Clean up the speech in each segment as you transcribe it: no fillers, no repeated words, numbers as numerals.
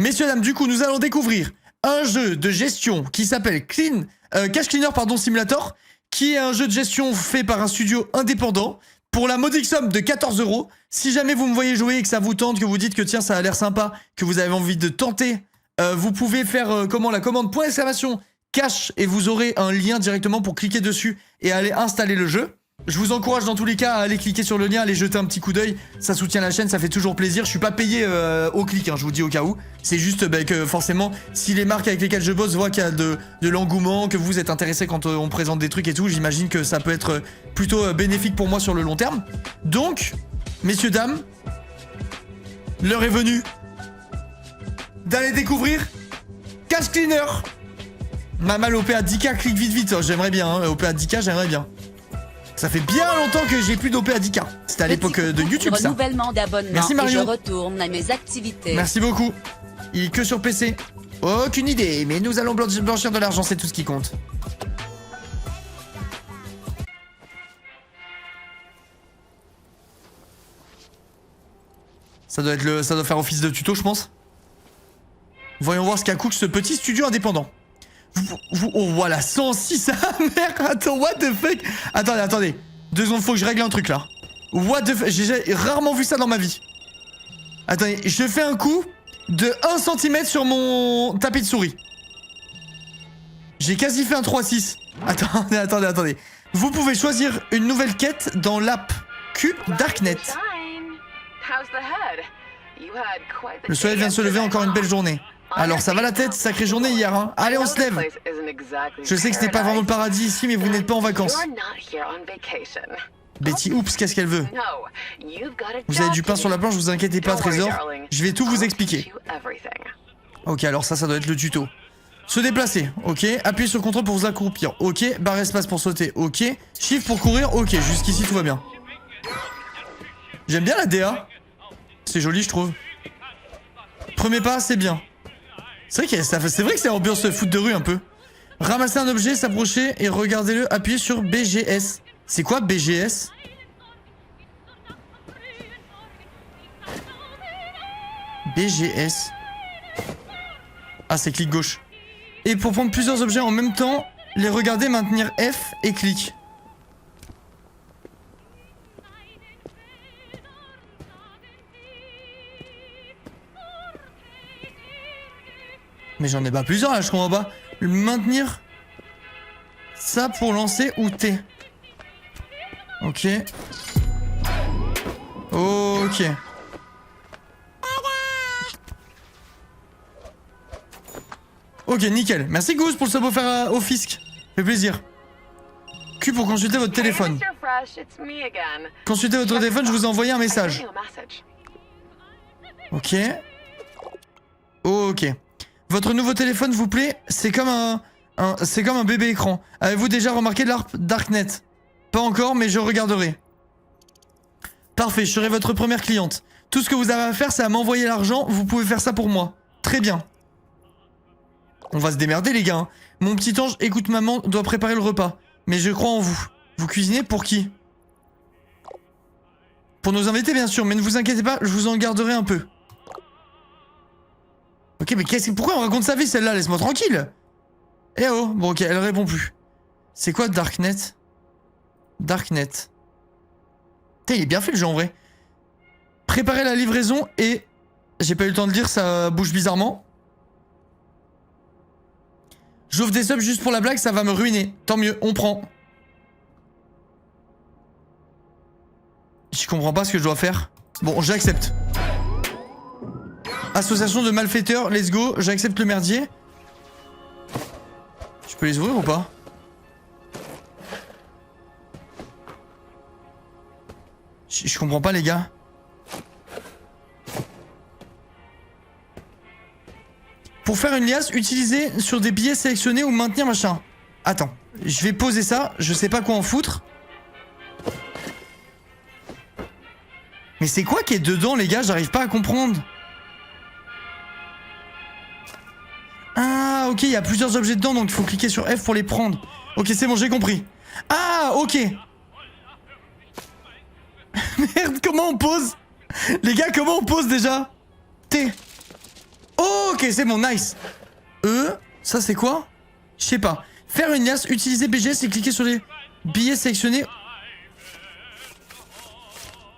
Messieurs, dames, du coup, nous allons découvrir un jeu de gestion qui s'appelle Cash Cleaner Simulator, qui est un jeu de gestion fait par un studio indépendant pour la modique somme de 14 €. Si jamais vous me voyez jouer et que ça vous tente, que vous dites que tiens, ça a l'air sympa, que vous avez envie de tenter, vous pouvez faire la commande !cash et vous aurez un lien directement pour cliquer dessus et aller installer le jeu. Je vous encourage dans tous les cas à aller cliquer sur le lien, aller jeter un petit coup d'œil, ça soutient la chaîne, ça fait toujours plaisir. Je suis pas payé au clic, je vous dis au cas où. C'est juste que forcément, si les marques avec lesquelles je bosse voient qu'il y a de l'engouement, que vous êtes intéressé quand on présente des trucs et tout, j'imagine que ça peut être plutôt bénéfique pour moi sur le long terme. Donc, messieurs, dames, l'heure est venue d'aller découvrir Cash Cleaner. Mamal OP à 10K, clique vite, j'aimerais bien, OP à 10K, j'aimerais bien. Ça fait bien longtemps que j'ai plus d'OP à 10K. C'était à l'époque de YouTube, ça. Renouvellement d'abonnement. Merci Mario. Et je retourne à mes activités. Merci beaucoup. Il est que sur PC. Aucune idée, mais nous allons blanchir de l'argent, c'est tout ce qui compte. Ça doit faire office de tuto, je pense. Voyons voir ce qu'a cook ce petit studio indépendant. Oh voilà, 106, ah merde, attends, what the fuck. Attendez, 2 secondes, faut que je règle un truc là. What the fuck, j'ai rarement vu ça dans ma vie. Attendez, je fais un coup de 1 cm sur mon tapis de souris. J'ai quasi fait un 3-6. Attendez. Vous pouvez choisir une nouvelle quête dans l'app Cube Darknet. Le soleil vient de se lever, encore une belle journée. Alors ça va la tête, sacrée journée hier, hein. Allez, on se lève. Je sais que ce n'est pas vraiment le paradis ici, mais vous n'êtes pas en vacances. Betty, oups, qu'est-ce qu'elle veut? Vous avez du pain sur la planche, vous inquiétez pas, trésor. Je vais tout vous expliquer. Ok, alors ça doit être le tuto. Se déplacer, ok. Appuyez sur CTRL pour vous accroupir, ok. Barre espace pour sauter, ok. Shift pour courir, ok. Jusqu'ici tout va bien. J'aime bien la DA. C'est joli, je trouve. Premier pas, c'est bien. C'est vrai que c'est ambiance foot de rue un peu. Ramasser un objet, s'approcher et regardez-le, appuyez sur BGS. C'est quoi BGS? BGS. Ah, c'est clic gauche. Et pour prendre plusieurs objets en même temps, les regarder, maintenir F et clic. Mais j'en ai pas plusieurs là, je comprends pas. Maintenir ça pour lancer ou T. Ok. Ok. Ok, nickel. Merci Goose pour le sub offert au fisc. Fait plaisir. Q pour consulter votre téléphone. Consultez votre téléphone, je vous ai envoyé un message. Ok. Ok. Votre nouveau téléphone vous plaît? C'est comme un bébé écran. Avez-vous déjà remarqué l'ARP Darknet? Pas encore, mais je regarderai. Parfait, je serai votre première cliente. Tout ce que vous avez à faire, c'est à m'envoyer l'argent. Vous pouvez faire ça pour moi. Très bien. On va se démerder, les gars. Mon petit ange, écoute, maman doit préparer le repas. Mais je crois en vous. Vous cuisinez pour qui? Pour nos invités, bien sûr, mais ne vous inquiétez pas, je vous en garderai un peu. Ok, mais pourquoi on raconte sa vie, celle-là? Laisse-moi tranquille. Eh oh, bon ok, elle répond plus. C'est quoi Darknet? Darknet. Putain, il est bien fait le jeu en vrai. Préparez la livraison et... J'ai pas eu le temps de lire, ça bouge bizarrement. J'ouvre des subs juste pour la blague, ça va me ruiner. Tant mieux, on prend. Je comprends pas ce que je dois faire. Bon, j'accepte. Association de malfaiteurs, let's go, j'accepte le merdier. Je peux les ouvrir ou pas? Je comprends pas les gars. Pour faire une liasse, utilisez sur des billets sélectionnés ou maintenir machin. Attends, je vais poser ça, je sais pas quoi en foutre. Mais c'est quoi qui est dedans les gars? J'arrive pas à comprendre. Ah ok, il y a plusieurs objets dedans donc il faut cliquer sur F pour les prendre. Ok, c'est bon, j'ai compris. Ah ok. Merde, comment on pose? Les gars, comment on pose déjà? T. Ok. Ok, c'est bon, nice. Ça c'est quoi? Je sais pas. Faire une liasse, utiliser BGS et cliquer sur les billets sélectionnés.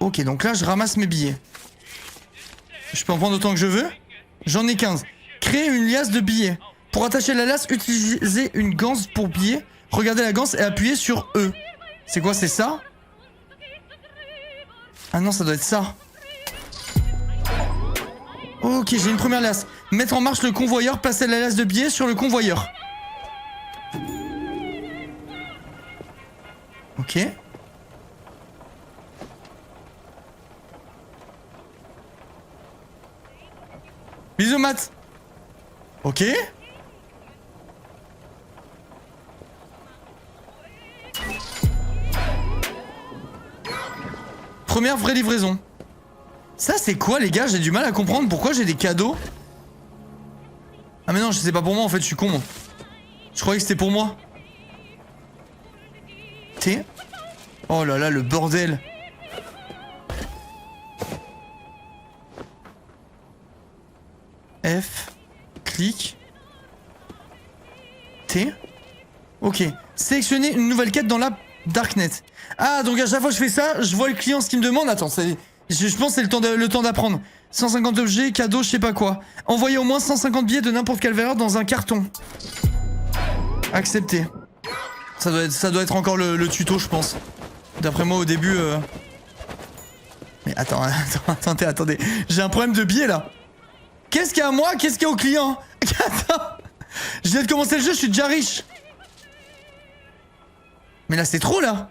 Ok, donc là je ramasse mes billets. Je peux en prendre autant que je veux. J'en ai 15. Créer une liasse de billets. Pour attacher la liasse, utilisez une ganse pour billets. Regardez la ganse et appuyez sur E. C'est quoi, c'est ça? Ah non, ça doit être ça. Ok, j'ai une première liasse. Mettre en marche le convoyeur, placer la liasse de billets sur le convoyeur. Ok. Bisous, Matt. Ok. Première vraie livraison. Ça, c'est quoi, les gars? J'ai du mal à comprendre pourquoi j'ai des cadeaux. Ah mais non, c'est pas pour moi, en fait, je suis con, moi. Je croyais que c'était pour moi. T. Oh là là, le bordel. F. Clic. T. Ok. Sélectionnez une nouvelle quête dans l'app Darknet. Ah, donc à chaque fois que je fais ça, je vois le client ce qu'il me demande. Attends, je pense que c'est le temps d'apprendre. 150 objets, cadeaux, je sais pas quoi. Envoyez au moins 150 billets de n'importe quelle valeur dans un carton. Accepté. Ça doit être encore le tuto, je pense. D'après moi, au début... Mais attendez. J'ai un problème de billets, là. Qu'est-ce qu'il y a à moi? Qu'est-ce qu'il y a au client? Attends. Je viens de commencer le jeu, je suis déjà riche. Mais là, c'est trop, là.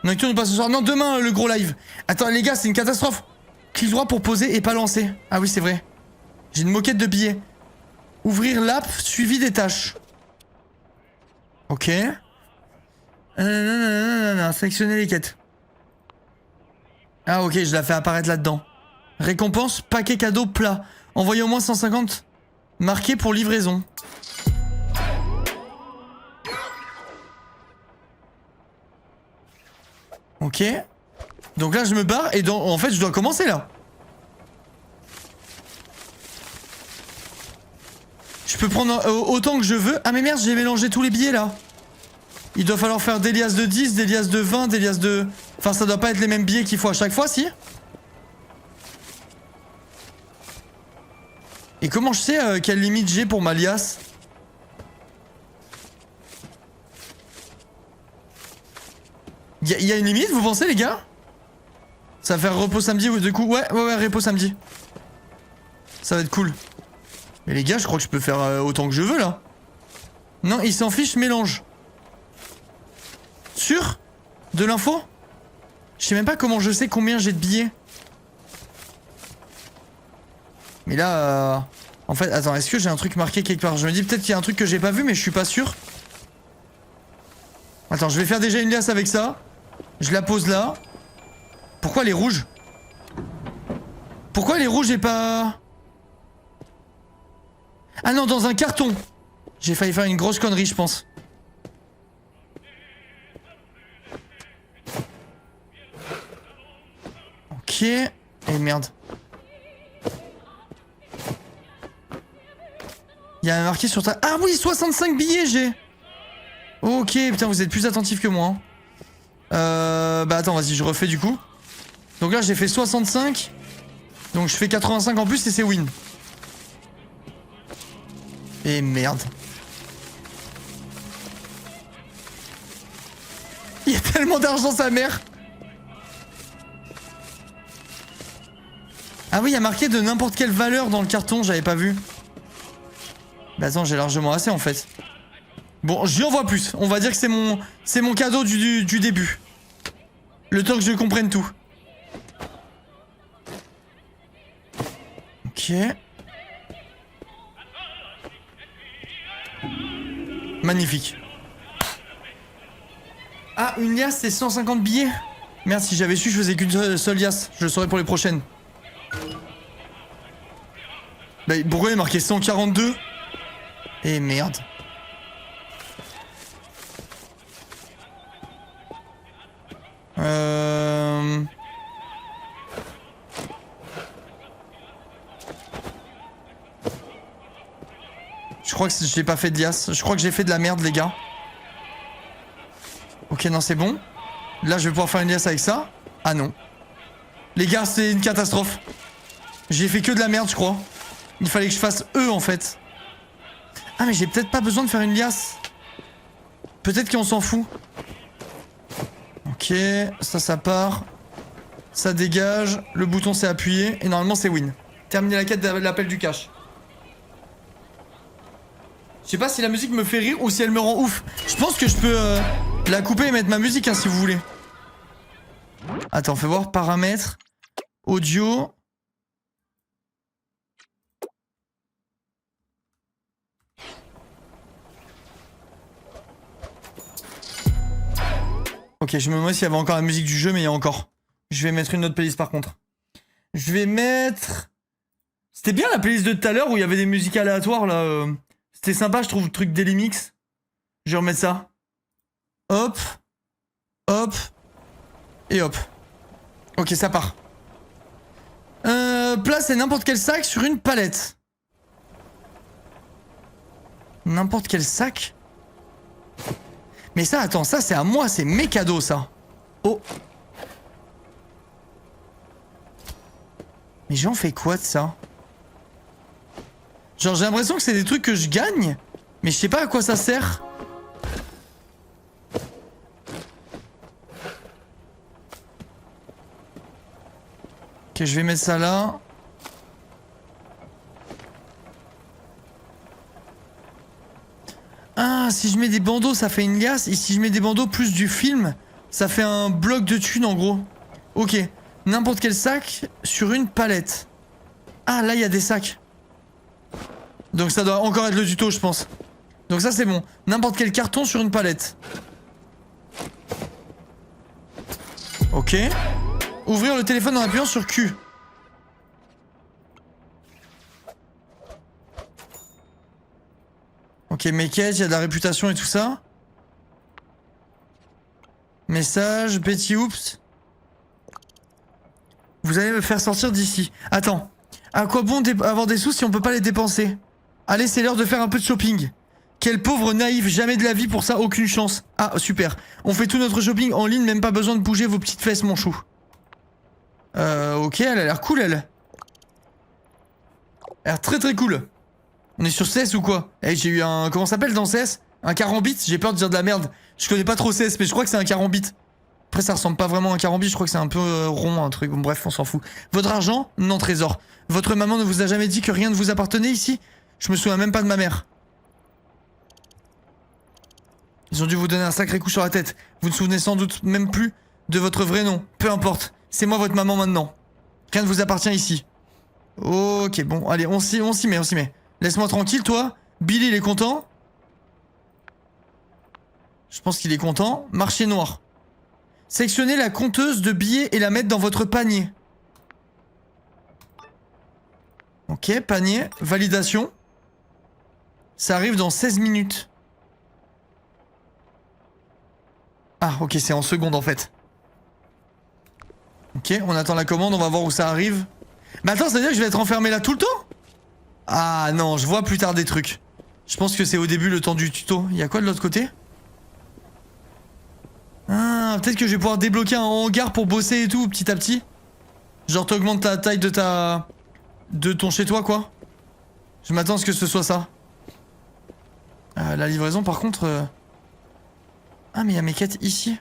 Nocturne pas ce soir. Non, demain, le gros live. Attends, les gars, c'est une catastrophe. Clic droit pour poser et pas lancer. Ah oui, c'est vrai. J'ai une moquette de billets. Ouvrir l'app suivi des tâches. Ok. Sélectionner les quêtes. Ah ok, je la fais apparaître là-dedans. Récompense, paquet cadeau plat. Envoyez au moins 150. Marqué pour livraison. Ok. Donc là, je me barre et en fait, je dois commencer là. Je peux prendre autant que je veux. Ah mais merde, j'ai mélangé tous les billets là. Il doit falloir faire des liasses de 10, des liasses de 20, des liasses de... Enfin, ça doit pas être les mêmes billets qu'il faut à chaque fois, si? Et comment je sais quelle limite j'ai pour ma liasse? Y a une limite, vous pensez, les gars? Ça va faire repos samedi, du coup. Ouais, repos samedi. Ça va être cool. Mais les gars, je crois que je peux faire autant que je veux, là. Non, il s'en fiche, mélange. Sûr? De l'info? Je sais même pas comment je sais combien j'ai de billets. Mais là, en fait, attends, est-ce que j'ai un truc marqué quelque part? Je me dis peut-être qu'il y a un truc que j'ai pas vu, mais je suis pas sûr. Attends, je vais faire déjà une liasse avec ça. Je la pose là. Pourquoi elle est rouge? Pourquoi elle est rouge et pas... Ah non, dans un carton. J'ai failli faire une grosse connerie, je pense. Ok. Et merde. Il y a marqué sur ta... Ah oui, 65 billets j'ai. Ok, putain, vous êtes plus attentifs que moi. Bah attends, vas-y, je refais du coup. Donc là, j'ai fait 65. Donc je fais 85 en plus et c'est win. Et merde. Il y a tellement d'argent, sa mère. Ah oui, il y a marqué de n'importe quelle valeur dans le carton, j'avais pas vu. Bah attends, j'ai largement assez en fait. Bon, j'y envoie plus. On va dire que c'est mon cadeau du début. Le temps que je comprenne tout. Ok. Magnifique. Ah, une liasse, c'est 150 billets. Merde, si j'avais su, je faisais qu'une seule liasse. Je le saurais pour les prochaines. Bah, pourquoi il est marqué 142? Eh merde. Je crois que j'ai pas fait de liasse. Je crois que j'ai fait de la merde, les gars. Ok, non, c'est bon. Là, je vais pouvoir faire une liasse avec ça. Ah non. Les gars, c'est une catastrophe. J'ai fait que de la merde, je crois. Il fallait que je fasse E, en fait. Ah, mais j'ai peut-être pas besoin de faire une liasse. Peut-être qu'on s'en fout. Ok, ça part. Ça dégage. Le bouton s'est appuyé. Et normalement, c'est win. Terminer la quête de l'appel du cash. Je sais pas si la musique me fait rire ou si elle me rend ouf. Je pense que je peux la couper et mettre ma musique, hein, si vous voulez. Attends, fais voir. Paramètres. Audio. Ok, je me demande s'il y avait encore la musique du jeu, mais il y a encore. Je vais mettre une autre playlist par contre. Je vais mettre... C'était bien la playlist de tout à l'heure où il y avait des musiques aléatoires là. C'était sympa, je trouve, le truc Daily Mix. Je vais remettre ça. Hop. Hop. Et hop. Ok, ça part. Placez n'importe quel sac sur une palette. N'importe quel sac? Mais ça, attends, ça c'est à moi, c'est mes cadeaux ça. Oh. Mais j'en fais quoi de ça? Genre j'ai l'impression que c'est des trucs que je gagne, mais je sais pas à quoi ça sert. Ok, je vais mettre ça là. Ah, si je mets des bandeaux, ça fait une liasse. Et si je mets des bandeaux plus du film, ça fait un bloc de thunes en gros. Ok. N'importe quel sac sur une palette. Ah, là, il y a des sacs. Donc ça doit encore être le tuto, je pense. Donc ça, c'est bon. N'importe quel carton sur une palette. Ok. Ouvrir le téléphone en appuyant sur Q. Ok, mes quêtes, il y a de la réputation et tout ça. Message, Betty Oops. Vous allez me faire sortir d'ici. Attends. À quoi bon avoir des sous si on peut pas les dépenser? Allez, c'est l'heure de faire un peu de shopping. Quel pauvre naïf, jamais de la vie pour ça, aucune chance. Ah, super. On fait tout notre shopping en ligne, même pas besoin de bouger vos petites fesses, mon chou. Ok, elle a l'air cool, elle. Elle a l'air très très cool. On est sur CS ou quoi? Eh, j'ai eu un... Comment ça s'appelle dans CS? Un carambit? J'ai peur de dire de la merde. Je connais pas trop CS, mais je crois que c'est un carambit. Après, ça ressemble pas vraiment à un carambit, je crois que c'est un peu rond, un truc. Bon, bref, on s'en fout. Votre argent? Non, trésor. Votre maman ne vous a jamais dit que rien ne vous appartenait ici? Je me souviens même pas de ma mère. Ils ont dû vous donner un sacré coup sur la tête. Vous ne souvenez sans doute même plus de votre vrai nom. Peu importe. C'est moi votre maman maintenant. Rien ne vous appartient ici. Ok, bon, allez, on s'y met. Laisse-moi tranquille, toi. Billy, il est content. Je pense qu'il est content. Marché noir. Sélectionnez la compteuse de billets et la mettre dans votre panier. Ok, panier. Validation. Ça arrive dans 16 minutes. Ah, ok, c'est en seconde en fait. Ok, on attend la commande, on va voir où ça arrive. Mais attends, ça veut dire que je vais être enfermé là tout le temps? Ah non, je vois plus tard des trucs. Je pense que c'est au début le temps du tuto. Il y a quoi de l'autre côté? Ah, peut-être que je vais pouvoir débloquer un hangar pour bosser et tout, petit à petit. Genre t'augmentes la taille de ton chez toi, quoi. Je m'attends à ce que ce soit ça. La livraison, par contre... Ah, mais il y a mes quêtes ici.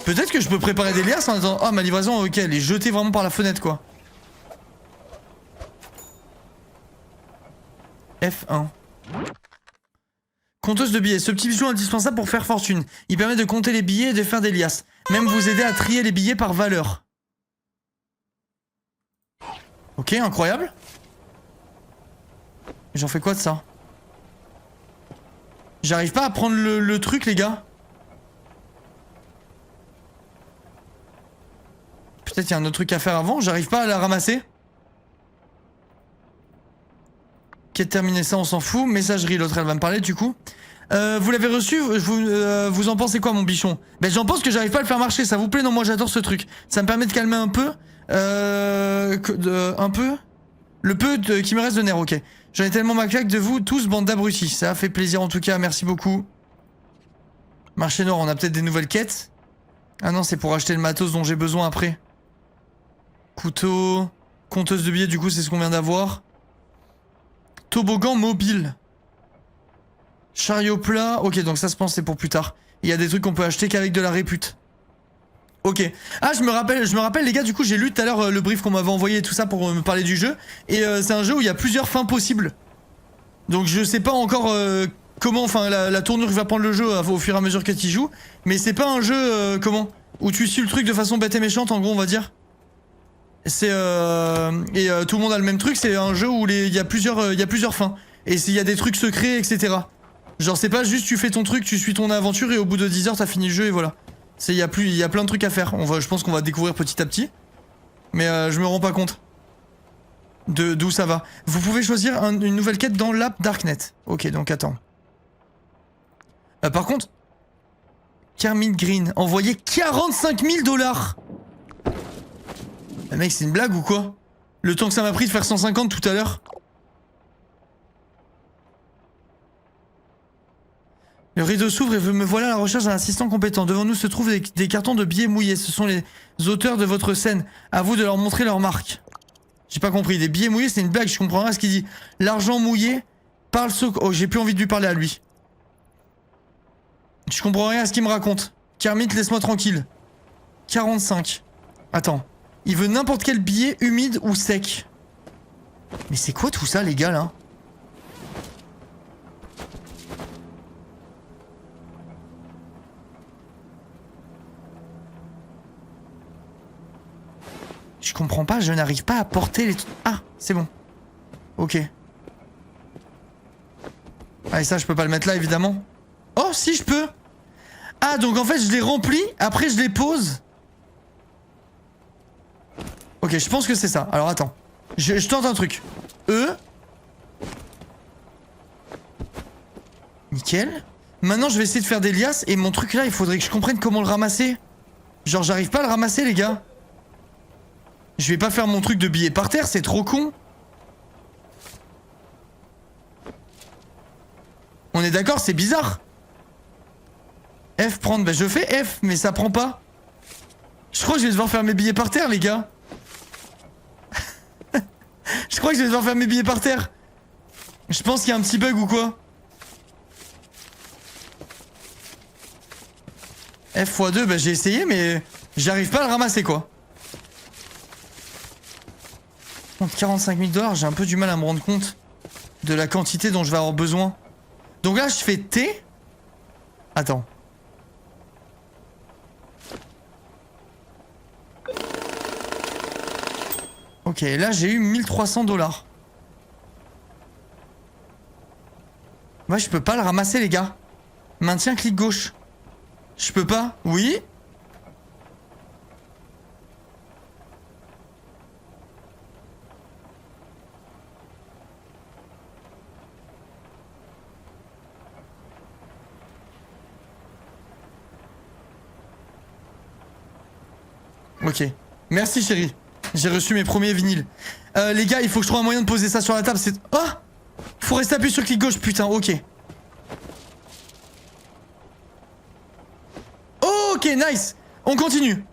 Peut-être que je peux préparer des liasses en attendant... Ah, ma livraison, ok, elle est jetée vraiment par la fenêtre, quoi. F1. Compteuse de billets. Ce petit bijou indispensable pour faire fortune. Il permet de compter les billets et de faire des liasses. Même vous aider à trier les billets par valeur. Ok, incroyable. J'en fais quoi de ça? J'arrive pas à prendre le truc, les gars. Peut-être il y a un autre truc à faire avant. J'arrive pas à la ramasser. Quête terminée, ça on s'en fout. Messagerie, l'autre elle va me parler du coup. Vous l'avez reçu, vous en pensez quoi mon bichon? Ben j'en pense que j'arrive pas à le faire marcher, ça vous plaît? Non, moi j'adore ce truc. Ça me permet de calmer un peu. Un peu. Qui me reste de nerfs, ok. J'en ai tellement ma claque de vous tous, bande d'abrutis. Ça a fait plaisir en tout cas, merci beaucoup. Marché noir, on a peut-être des nouvelles quêtes. Ah non, c'est pour acheter le matos dont j'ai besoin après. Couteau... Compteuse de billets, du coup, c'est ce qu'on vient d'avoir. Toboggan mobile. Chariot plat. Ok, donc ça se pense c'est pour plus tard. Il y a des trucs qu'on peut acheter qu'avec de la répute. Ok. Ah, je me rappelle les gars, du coup, j'ai lu tout à l'heure le brief qu'on m'avait envoyé et tout ça pour me parler du jeu. Et c'est un jeu où il y a plusieurs fins possibles. Donc je sais pas encore comment, enfin, la tournure va prendre le jeu au fur et à mesure que tu y joues. Mais c'est pas un jeu, comment, où tu suis le truc de façon bête et méchante, en gros, on va dire. C'est tout le monde a le même truc, c'est un jeu où il y a plusieurs fins. Et il y a des trucs secrets, etc. Genre c'est pas juste tu fais ton truc, tu suis ton aventure et au bout de 10 heures t'as fini le jeu et voilà. Il y a plein de trucs à faire. Je pense qu'on va découvrir petit à petit. Mais je me rends pas compte d'où ça va. Vous pouvez choisir une nouvelle quête dans l'app Darknet. Ok, donc attends. Par contre, Carmine Green, envoyé 45 000 $. Mec, c'est une blague ou quoi? Le temps que ça m'a pris de faire 150 tout à l'heure. Le rideau s'ouvre et me voilà à la recherche d'un assistant compétent. Devant nous se trouvent des cartons de billets mouillés. Ce sont les auteurs de votre scène. À vous de leur montrer leur marque. J'ai pas compris. Des billets mouillés, c'est une blague. Je comprends rien à ce qu'il dit. L'argent mouillé parle Oh, j'ai plus envie de lui parler à lui. Je comprends rien à ce qu'il me raconte. Kermit, laisse-moi tranquille. 45. Attends. Il veut n'importe quel billet humide ou sec. Mais c'est quoi tout ça, les gars, là? Je comprends pas, je n'arrive pas à porter les... Ah, c'est bon. Ok. Ah, et ça, je peux pas le mettre là, évidemment. Oh, si, je peux. Ah, donc en fait, je les remplis, après je les pose. Ok, je pense que c'est ça. Alors, attends. Je tente un truc. Nickel. Maintenant, je vais essayer de faire des liasses. Et mon truc là, il faudrait que je comprenne comment le ramasser. Genre, j'arrive pas à le ramasser, les gars. Je vais pas faire mon truc de billets par terre, c'est trop con. On est d'accord, c'est bizarre. F prendre, bah je fais F, mais ça prend pas. Je crois que je vais devoir faire mes billets par terre, les gars. Je crois que je vais devoir faire mes billets par terre. Je pense qu'il y a un petit bug ou quoi. F x 2, bah j'ai essayé, mais j'arrive pas à le ramasser, quoi. 45 000 $, j'ai un peu du mal à me rendre compte de la quantité dont je vais avoir besoin. Donc là, je fais T. Attends. Ok, là, j'ai eu 1300 $. Ouais, je peux pas le ramasser, les gars. Maintien, clic gauche. Je peux pas. Oui. Ok. Merci chérie. J'ai reçu mes premiers vinyles. Les gars, il faut que je trouve un moyen de poser ça sur la table. C'est... Oh! Faut rester appuyé sur le clic gauche, putain, ok. Ok, nice. On continue.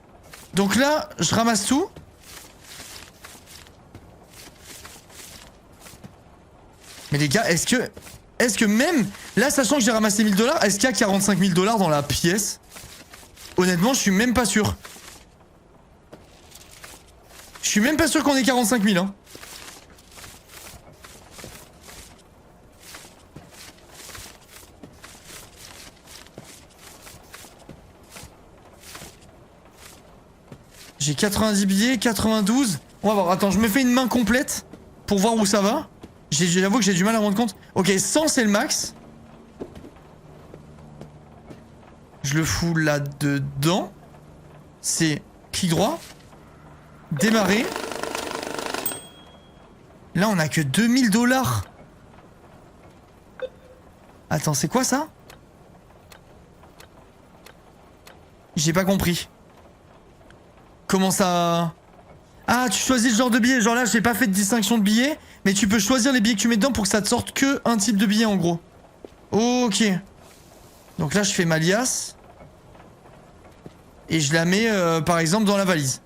Donc là, je ramasse tout. Mais les gars, est-ce que même... Là, sachant que j'ai ramassé 1000 $, est-ce qu'il y a 45 000 $ dans la pièce? Honnêtement, je suis même pas sûr. Je suis même pas sûr qu'on ait 45 000, hein. J'ai 90 billets, 92. On va voir, attends, je me fais une main complète pour voir où ça va. J'avoue que j'ai du mal à me rendre compte. Ok, 100 c'est le max. Je le fous là-dedans. C'est clic droit. Démarrer. Là, on a que 2000 $. Attends, c'est quoi ça? J'ai pas compris. Comment ça... Ah, tu choisis le genre de billet. Genre là, j'ai pas fait de distinction de billets. Mais tu peux choisir les billets que tu mets dedans pour que ça te sorte que un type de billet en gros. Ok. Donc là, je fais ma liasse. Et je la mets par exemple dans la valise.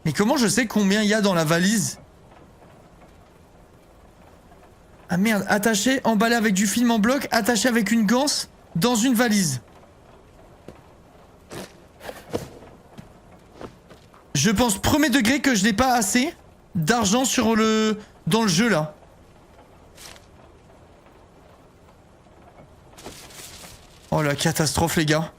Mais comment je sais combien il y a dans la valise? Ah merde, attaché, emballé avec du film en bloc, attaché avec une ganse dans une valise. Je pense premier degré que je n'ai pas assez d'argent dans le jeu là. Oh la catastrophe les gars.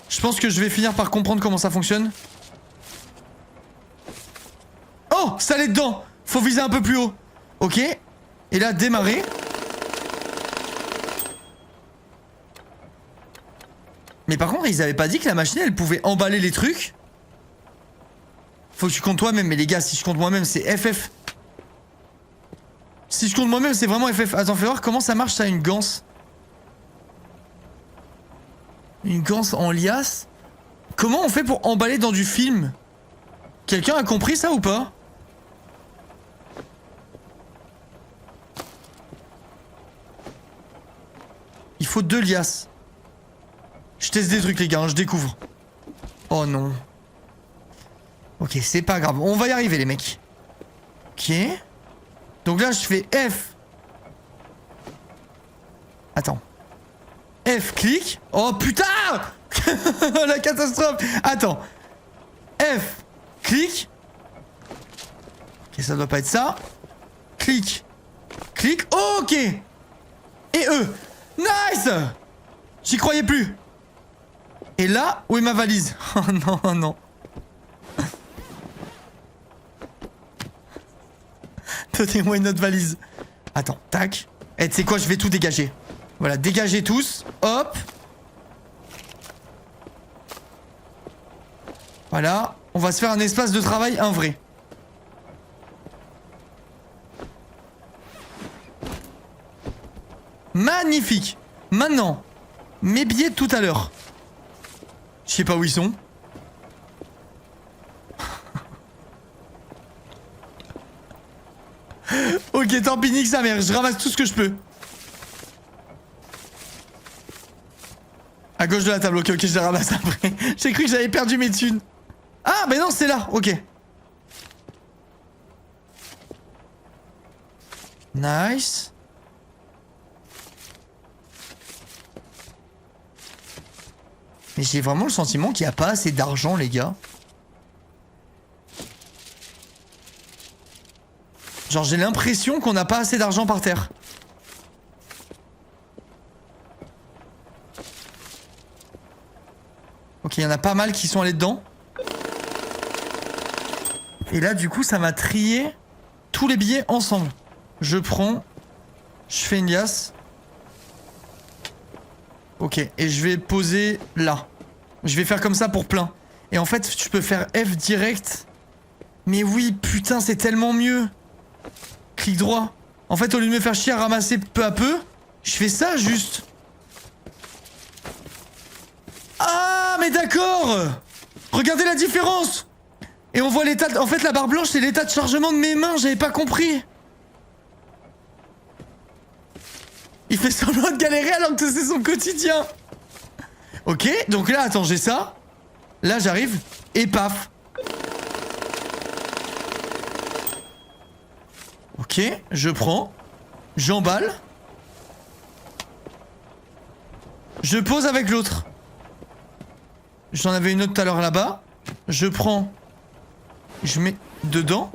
Je pense que je vais finir par comprendre comment ça fonctionne. Oh, ça allait dedans. Faut viser un peu plus haut. Ok. Et là, démarrer. Mais par contre, ils avaient pas dit que la machine, elle pouvait emballer les trucs. Faut que tu comptes toi-même. Mais les gars, si je compte moi-même, c'est FF. Si je compte moi-même, c'est vraiment FF. Attends, fais voir comment ça marche, ça, une ganse. Une ganse en liasse. Comment on fait pour emballer dans du film? Quelqu'un a compris ça ou pas? Il faut 2 liasses. Je teste des trucs les gars, hein, je découvre. Oh non. Ok, c'est pas grave. On va y arriver les mecs. Ok. Donc là je fais F. Attends. F, clic. Oh putain. La catastrophe. Attends. F, clic. Ok, ça doit pas être ça. Clic. Clic. Ok. Et E. Nice. J'y croyais plus. Et là, où est ma valise? Oh non, non. Donnez-moi une autre valise. Attends, tac. Et tu sais quoi, je vais tout dégager. Voilà, dégagez tous. Hop. Voilà. On va se faire un espace de travail, un vrai. Magnifique. Maintenant, mes billets de tout à l'heure. Je sais pas où ils sont. Ok, tant pis, nique sa mère. Je ramasse tout ce que je peux. À gauche de la table, ok, je les ramasse après. J'ai cru que j'avais perdu mes thunes. Ah, mais non, c'est là, ok. Nice. Mais j'ai vraiment le sentiment qu'il n'y a pas assez d'argent, les gars. Genre, j'ai l'impression qu'on n'a pas assez d'argent par terre. Ok, il y en a pas mal qui sont allés dedans. Et là, du coup, ça m'a trié tous les billets ensemble. Je prends... Je fais une liasse. Ok, et je vais poser là. Je vais faire comme ça pour plein. Et en fait, je peux faire F direct. Mais oui, putain, c'est tellement mieux. Clic droit. En fait, au lieu de me faire chier à ramasser peu à peu, je fais ça juste. Ah, mais d'accord. Regardez la différence. Et on voit l'état... En fait, la barre blanche, c'est l'état de chargement de mes mains. J'avais pas compris. Il fait semblant de galérer alors que c'est son quotidien. Ok, donc là, attends, j'ai ça. Là, j'arrive. Et paf. Ok, je prends. J'emballe. Je pose avec l'autre. J'en avais une autre tout à l'heure là-bas. Je prends. Je mets dedans.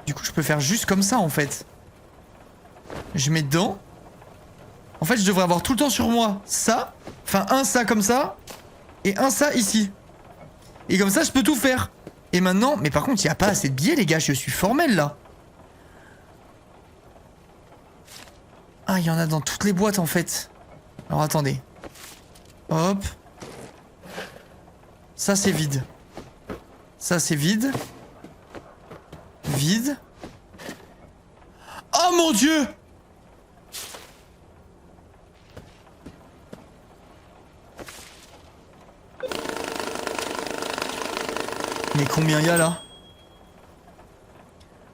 Du coup, je peux faire juste comme ça, en fait. Je mets dedans. En fait, je devrais avoir tout le temps sur moi ça. Enfin, un ça comme ça. Et un ça ici. Et comme ça, je peux tout faire. Et maintenant... Mais par contre, il n'y a pas assez de billets, les gars. Je suis formel, là. Ah, il y en a dans toutes les boîtes, en fait. Alors, attendez. Hop. Ça, c'est vide. Ça, c'est vide. Vide. Oh mon dieu! Mais combien il y a là?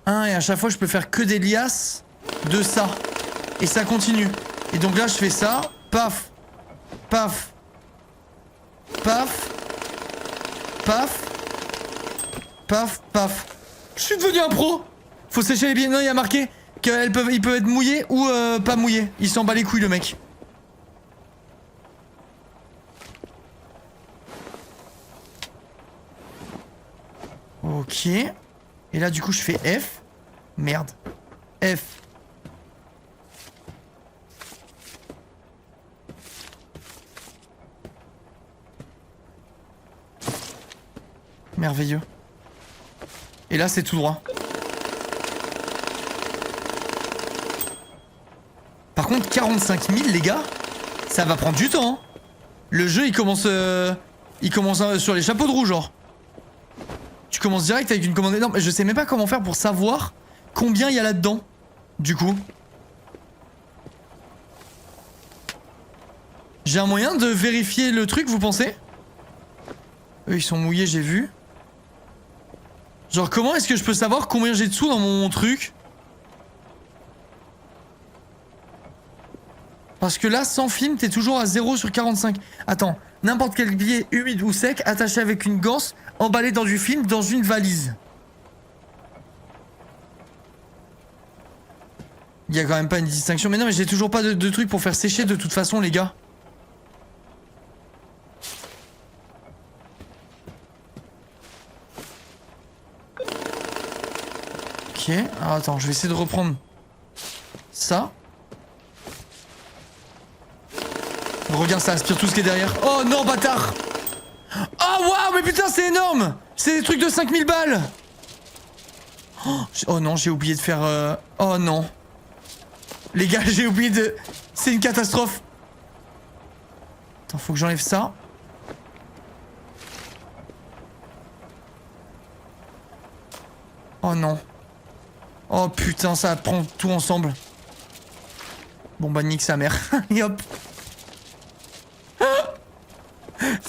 Et à chaque fois je peux faire que des liasses de ça. Et ça continue. Et donc là je fais ça. Paf. Paf. Paf. Paf. Paf. Paf. Je suis devenu un pro. Faut sécher les billets. Non, il y a marqué qu'ils peuvent être mouillés ou pas mouillés. Il s'en bat les couilles le mec. Ok. Et là du coup je fais F. Merde. F. Merveilleux. Et là c'est tout droit. Par contre 45 000 les gars, ça va prendre du temps. Hein. Le jeu il commence sur les chapeaux de roue genre. Tu commences direct avec une commande énorme. Je sais même pas comment faire pour savoir combien il y a là-dedans. Du coup. J'ai un moyen de vérifier le truc, vous pensez? Eux ils sont mouillés, j'ai vu. Genre comment est-ce que je peux savoir combien j'ai de sous dans mon truc? Parce que là, sans film, t'es toujours à 0 sur 45. Attends, n'importe quel billet humide ou sec, attaché avec une ganse, emballé dans du film, dans une valise. Il y a quand même pas une distinction. Mais non, mais j'ai toujours pas de truc pour faire sécher de toute façon, les gars. Ok, alors attends, je vais essayer de reprendre ça. Regarde, ça aspire tout ce qui est derrière. Oh non, bâtard! Oh waouh, mais putain, c'est énorme! C'est des trucs de 5000 balles! Oh non, j'ai oublié de faire... Oh non. Les gars, j'ai oublié de... C'est une catastrophe. Attends, faut que j'enlève ça. Oh non. Oh putain, ça prend tout ensemble. Bon bah nique sa mère. Et hop.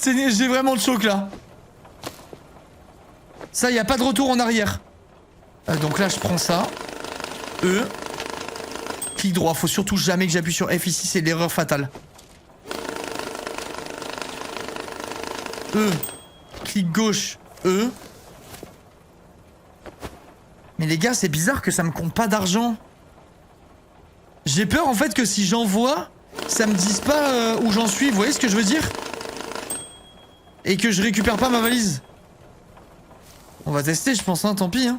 J'ai vraiment le choc là. Ça, y a pas de retour en arrière. Donc là, je prends ça. E. Clic droit. Faut surtout jamais que j'appuie sur F ici, c'est l'erreur fatale. E. Clic gauche. E. Mais les gars, c'est bizarre que ça me compte pas d'argent. J'ai peur en fait que si j'envoie, ça me dise pas où j'en suis. Vous voyez ce que je veux dire? Et que je récupère pas ma valise. On va tester, je pense, hein, tant pis. Hein.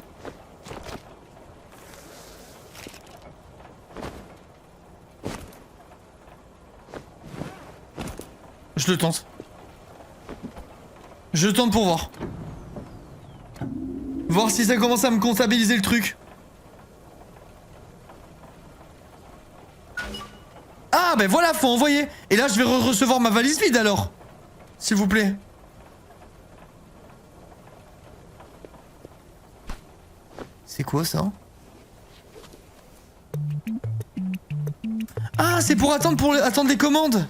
Je le tente. Je tente pour voir. Voir si ça commence à me comptabiliser le truc. Ah ben voilà, faut envoyer. Et là je vais recevoir ma valise vide alors. S'il vous plaît. C'est quoi ça? Ah, c'est pour attendre les commandes.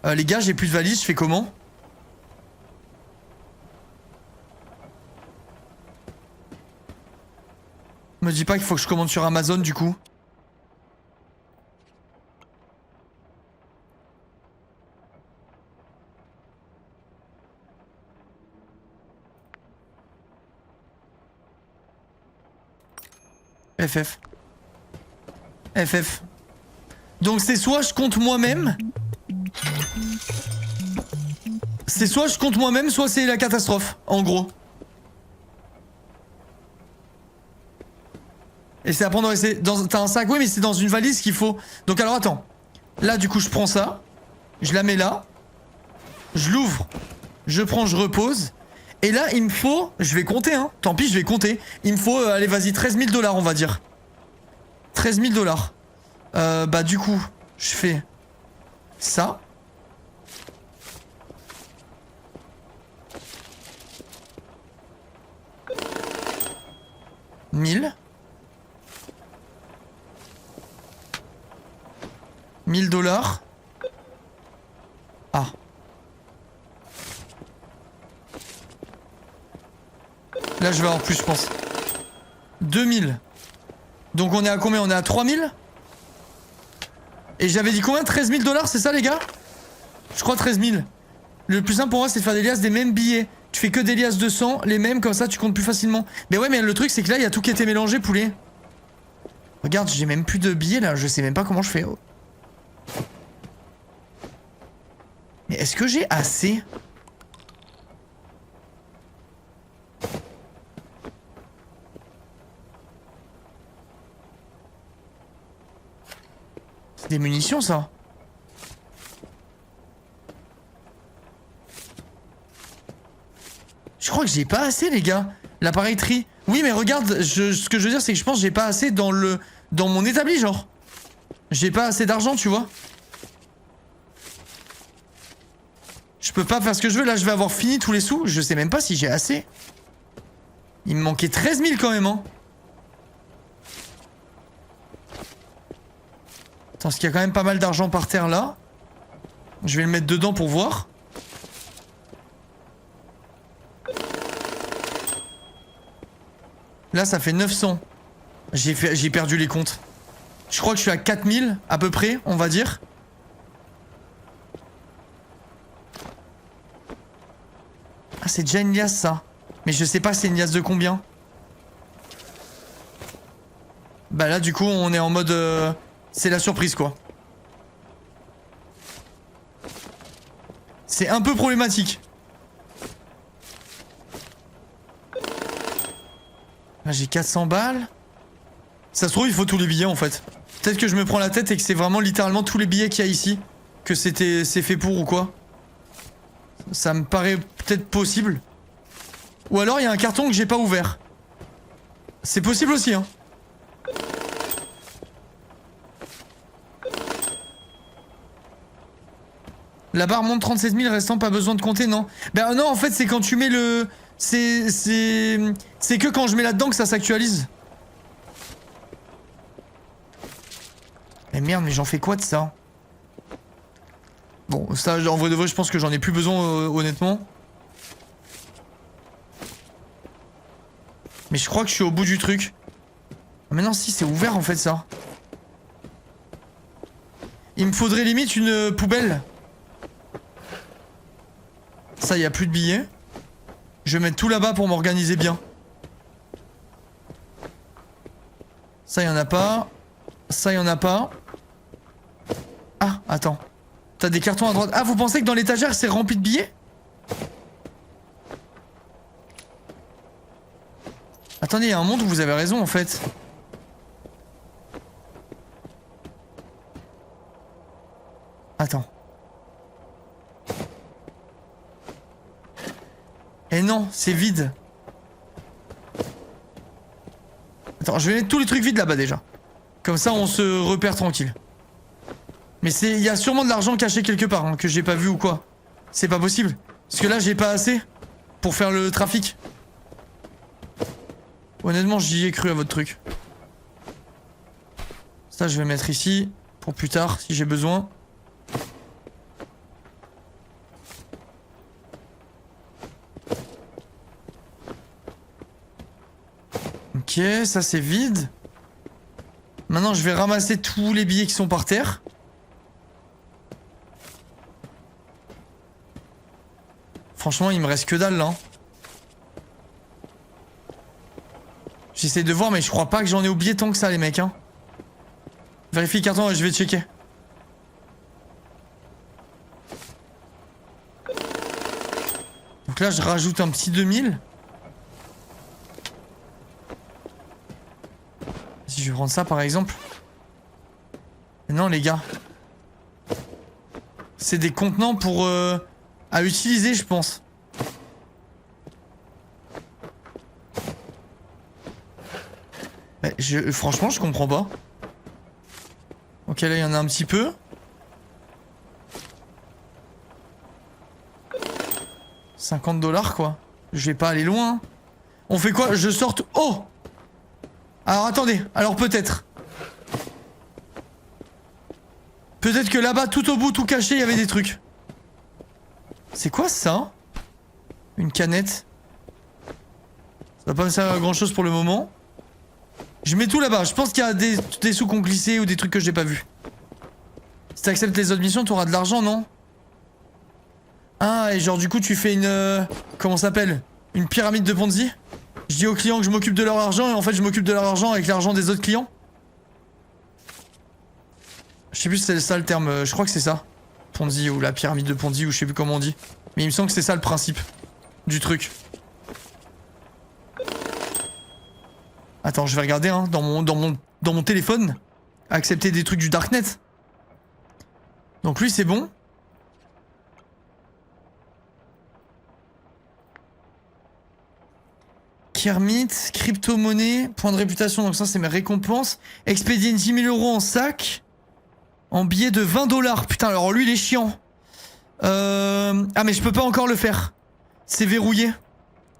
Les gars, j'ai plus de valise, je fais comment? Me dis pas qu'il faut que je commande sur Amazon du coup. FF. FF. Donc c'est soit je compte moi-même. C'est soit je compte moi-même, soit c'est la catastrophe, en gros. Et c'est à prendre, t'as un sac, oui mais c'est dans une valise qu'il faut. Donc alors attends. Là du coup je prends ça. Je la mets là. Je l'ouvre. Je prends, je repose. Et là il me faut, je vais compter hein. Tant pis je vais compter. Il me faut, allez vas-y 13 000 $ on va dire. 13 000 $. Bah du coup je fais ça. « 1000. 1000 $. Ah. Là, je vais avoir plus, je pense. 2000. Donc, on est à combien? On est à 3000. Et j'avais dit combien? 13 000 $, c'est ça, les gars? Je crois 13 000. Le plus simple pour moi, c'est de faire des liasses des mêmes billets. Tu fais que des liasses de 100, les mêmes, comme ça, tu comptes plus facilement. Mais ouais, mais le truc, c'est que là, il y a tout qui a été mélangé, poulet. Regarde, j'ai même plus de billets, là. Je sais même pas comment je fais. Oh. Mais est-ce que j'ai assez? C'est des munitions, ça. Je crois que j'ai pas assez, les gars. L'appareil tri. Oui, mais regarde, ce que je veux dire, c'est que je pense que j'ai pas assez dans mon établi, genre. J'ai pas assez d'argent, tu vois. Je peux pas faire ce que je veux. Là, je vais avoir fini tous les sous. Je sais même pas si j'ai assez. Il me manquait 13 000 quand même, hein. Attends, parce qu'il y a quand même pas mal d'argent par terre, là. Je vais le mettre dedans pour voir. Là, ça fait 900. J'ai perdu les comptes. Je crois que je suis à 4000, à peu près, on va dire. Ah, c'est déjà une liasse, ça. Mais je sais pas c'est une liasse de combien. Bah là, du coup, on est en mode... c'est la surprise, quoi. C'est un peu problématique. Là, j'ai 400 balles. Ça se trouve, il faut tous les billets, en fait. Peut-être que je me prends la tête et que c'est vraiment littéralement tous les billets qu'il y a ici. Que c'est fait pour ou quoi. Ça me paraît peut-être possible. Ou alors, il y a un carton que j'ai pas ouvert. C'est possible aussi, hein. La barre monte 37 000, restant pas besoin de compter, non. Ben non, en fait, c'est quand tu mets le... C'est que quand je mets là-dedans que ça s'actualise. Mais merde, mais j'en fais quoi de ça? Bon, ça, en vrai de vrai, je pense que j'en ai plus besoin, honnêtement. Mais je crois que je suis au bout du truc. Ah, mais non, si, c'est ouvert, en fait, ça. Il me faudrait limite une poubelle. Ça, y a plus de billets. Je vais mettre tout là-bas pour m'organiser bien. Ça, y en a pas. Ça, y en a pas. Ah, attends. T'as des cartons à droite. Ah, vous pensez que dans l'étagère, c'est rempli de billets? Attendez, il y a un monde où vous avez raison, en fait. Attends. Eh non, c'est vide. Attends, je vais mettre tous les trucs vides là-bas déjà. Comme ça, on se repère tranquille. Mais il y a sûrement de l'argent caché quelque part, hein, que j'ai pas vu ou quoi. C'est pas possible. Parce que là, j'ai pas assez pour faire le trafic. Honnêtement, j'y ai cru à votre truc. Ça, je vais mettre ici pour plus tard, si j'ai besoin. Ok, ça c'est vide. Maintenant, je vais ramasser tous les billets qui sont par terre. Franchement, il me reste que dalle là. Hein. J'essaie de voir, mais je crois pas que j'en ai oublié tant que ça, les mecs. Hein. Vérifie le carton, je vais checker. Donc là, je rajoute un petit 2000. Si je vais prendre ça par exemple. Mais non les gars. C'est des contenants pour à utiliser je pense. Mais franchement je comprends pas. Ok là il y en a un petit peu. $50 quoi. Je vais pas aller loin. On fait quoi? Je sorte... Oh! Alors attendez, alors peut-être. Peut-être que là-bas, tout au bout, tout caché, il y avait des trucs. C'est quoi ça? Une canette. Ça va pas me servir à grand chose pour le moment. Je mets tout là-bas. Je pense qu'il y a des sous qui ont glissé ou des trucs que j'ai pas vus. Si t'acceptes les autres missions, t'auras de l'argent, non? Ah, et genre du coup tu fais une... comment ça s'appelle? Une pyramide de Ponzi? Je dis aux clients que je m'occupe de leur argent et en fait je m'occupe de leur argent avec l'argent des autres clients? Je sais plus si c'est ça le terme, je crois que c'est ça. Ponzi ou la pyramide de Ponzi ou je sais plus comment on dit. Mais il me semble que c'est ça le principe du truc. Attends, je vais regarder hein, dans mon téléphone. Accepter des trucs du Darknet. Donc lui c'est bon. Kermit, crypto-monnaie, point de réputation, donc ça c'est mes récompenses. Expédier 10 000 € en sac. En billet de 20 $. Putain, alors lui il est chiant. Ah mais je peux pas encore le faire. C'est verrouillé.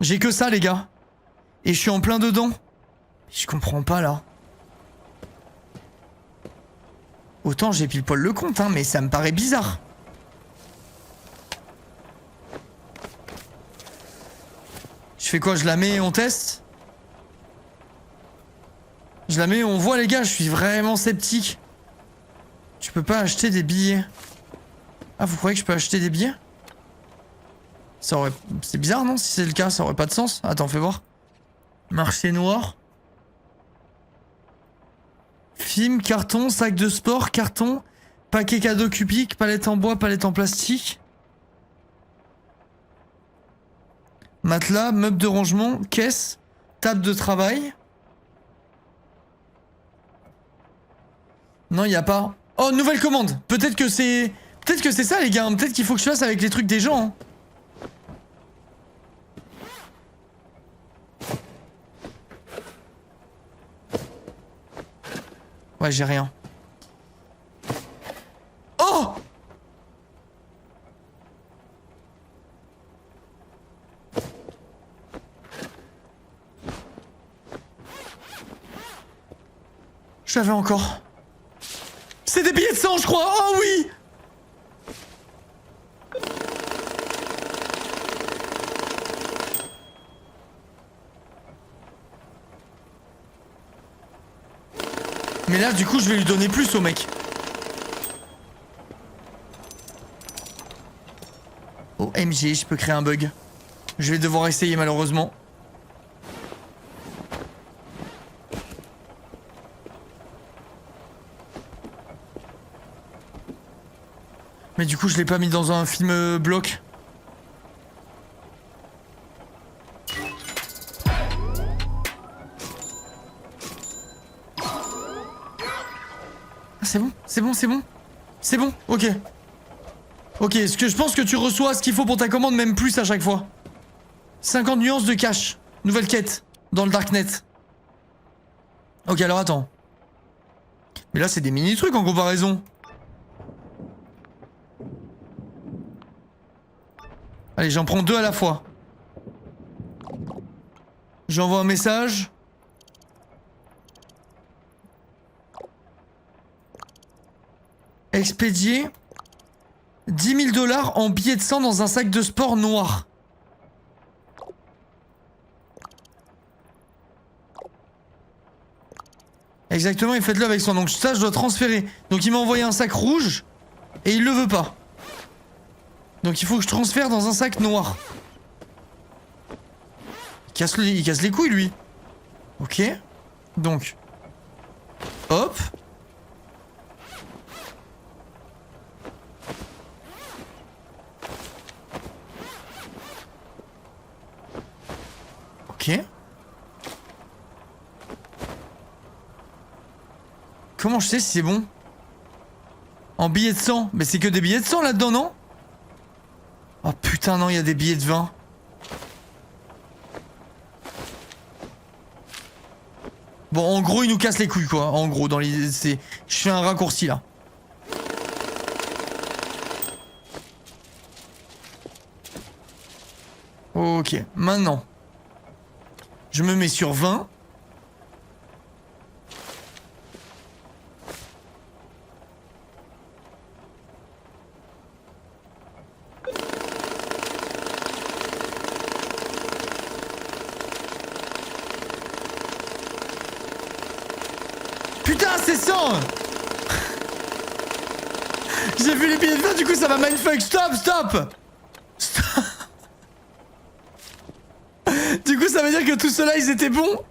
J'ai que ça les gars. Et je suis en plein dedans. Je comprends pas là. Autant j'ai pile poil le compte hein, mais ça me paraît bizarre. Je fais quoi? Je la mets et on teste? Je la mets et on voit les gars, je suis vraiment sceptique. Tu peux pas acheter des billets. Ah, vous croyez que je peux acheter des billets? Ça aurait... C'est bizarre non? Si c'est le cas, ça aurait pas de sens. Attends, fais voir. Marché noir. Film, carton, sac de sport, carton, paquet cadeau cubique, palette en bois, palette en plastique. Matelas, meuble de rangement, caisse, table de travail. Non, il y a pas. Oh, nouvelle commande. Peut-être que c'est ça les gars, peut-être qu'il faut que je fasse avec les trucs des gens. Hein. Ouais, j'ai rien. Oh! J'avais encore. C'est des billets de sang, je crois. Oh oui! Mais là, du coup, je vais lui donner plus au mec. OMG, je peux créer un bug. Je vais devoir essayer, malheureusement. Mais du coup, je l'ai pas mis dans un film bloc. C'est bon, c'est bon, c'est bon. C'est bon, ok. Ok, ce que je pense que tu reçois ce qu'il faut pour ta commande, même plus à chaque fois. 50 nuances de cash. Nouvelle quête. Dans le Darknet. Ok, alors attends. Mais là, c'est des mini-trucs en comparaison. Allez, j'en prends 2 à la fois. J'envoie un message. Expédier 10 000 $ en billets de sang dans un sac de sport noir. Exactement, et faites-le avec son. Donc ça, je dois transférer. Donc il m'a envoyé un sac rouge et il le veut pas. Donc il faut que je transfère dans un sac noir. Il casse les couilles, lui. Ok. Donc. Hop. Ok. Comment je sais si c'est bon? En billets de sang? Mais c'est que des billets de sang là-dedans, non? Oh putain, non, il y a des billets de vin. Bon, en gros, il nous casse les couilles, quoi. En gros, dans l'idée, c'est... Je fais un raccourci, là. Ok, maintenant. Je me mets sur 20. c'est 100. J'ai vu les billets de 20, du coup ça va mindfuck. Stop, stop. Stop. Du coup ça veut dire que tout cela ils étaient bons.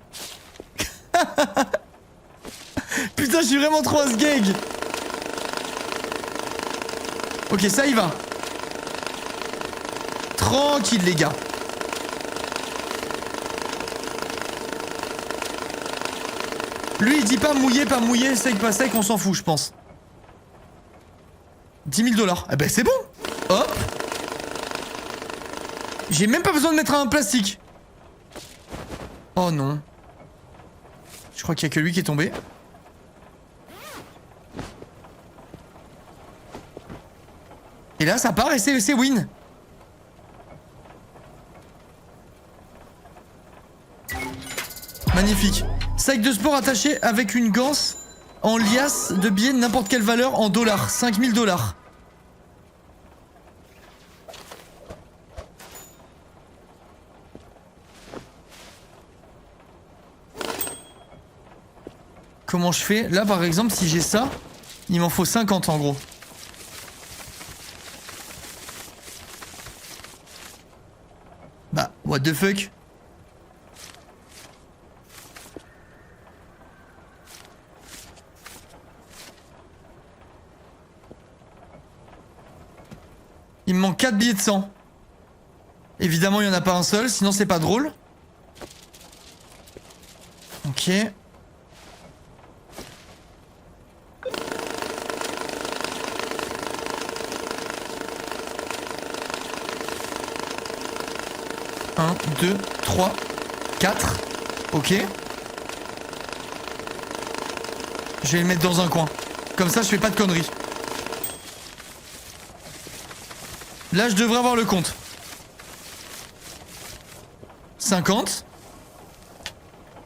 Putain, je suis vraiment trop à ce gag. Ok, ça y va. Tranquille les gars. Lui il dit pas mouillé, sec pas sec, on s'en fout je pense. 10 000 $. Eh ben c'est bon. Hop. J'ai même pas besoin de mettre un plastique. Oh non. Je crois qu'il y a que lui qui est tombé. Et là ça part et c'est win. Magnifique. Sac de sport attaché avec une ganse en liasse de billets de n'importe quelle valeur en dollars. 5 000 $. Comment je fais? Là par exemple si j'ai ça, il m'en faut 50 en gros. Bah, what the fuck? Il me manque 4 billets de 100. Évidemment, il n'y en a pas un seul, sinon c'est pas drôle. Ok. Un, 2, 3, 4. Ok. Je vais le mettre dans un coin. Comme ça, je fais pas de conneries. Là, je devrais avoir le compte. 50.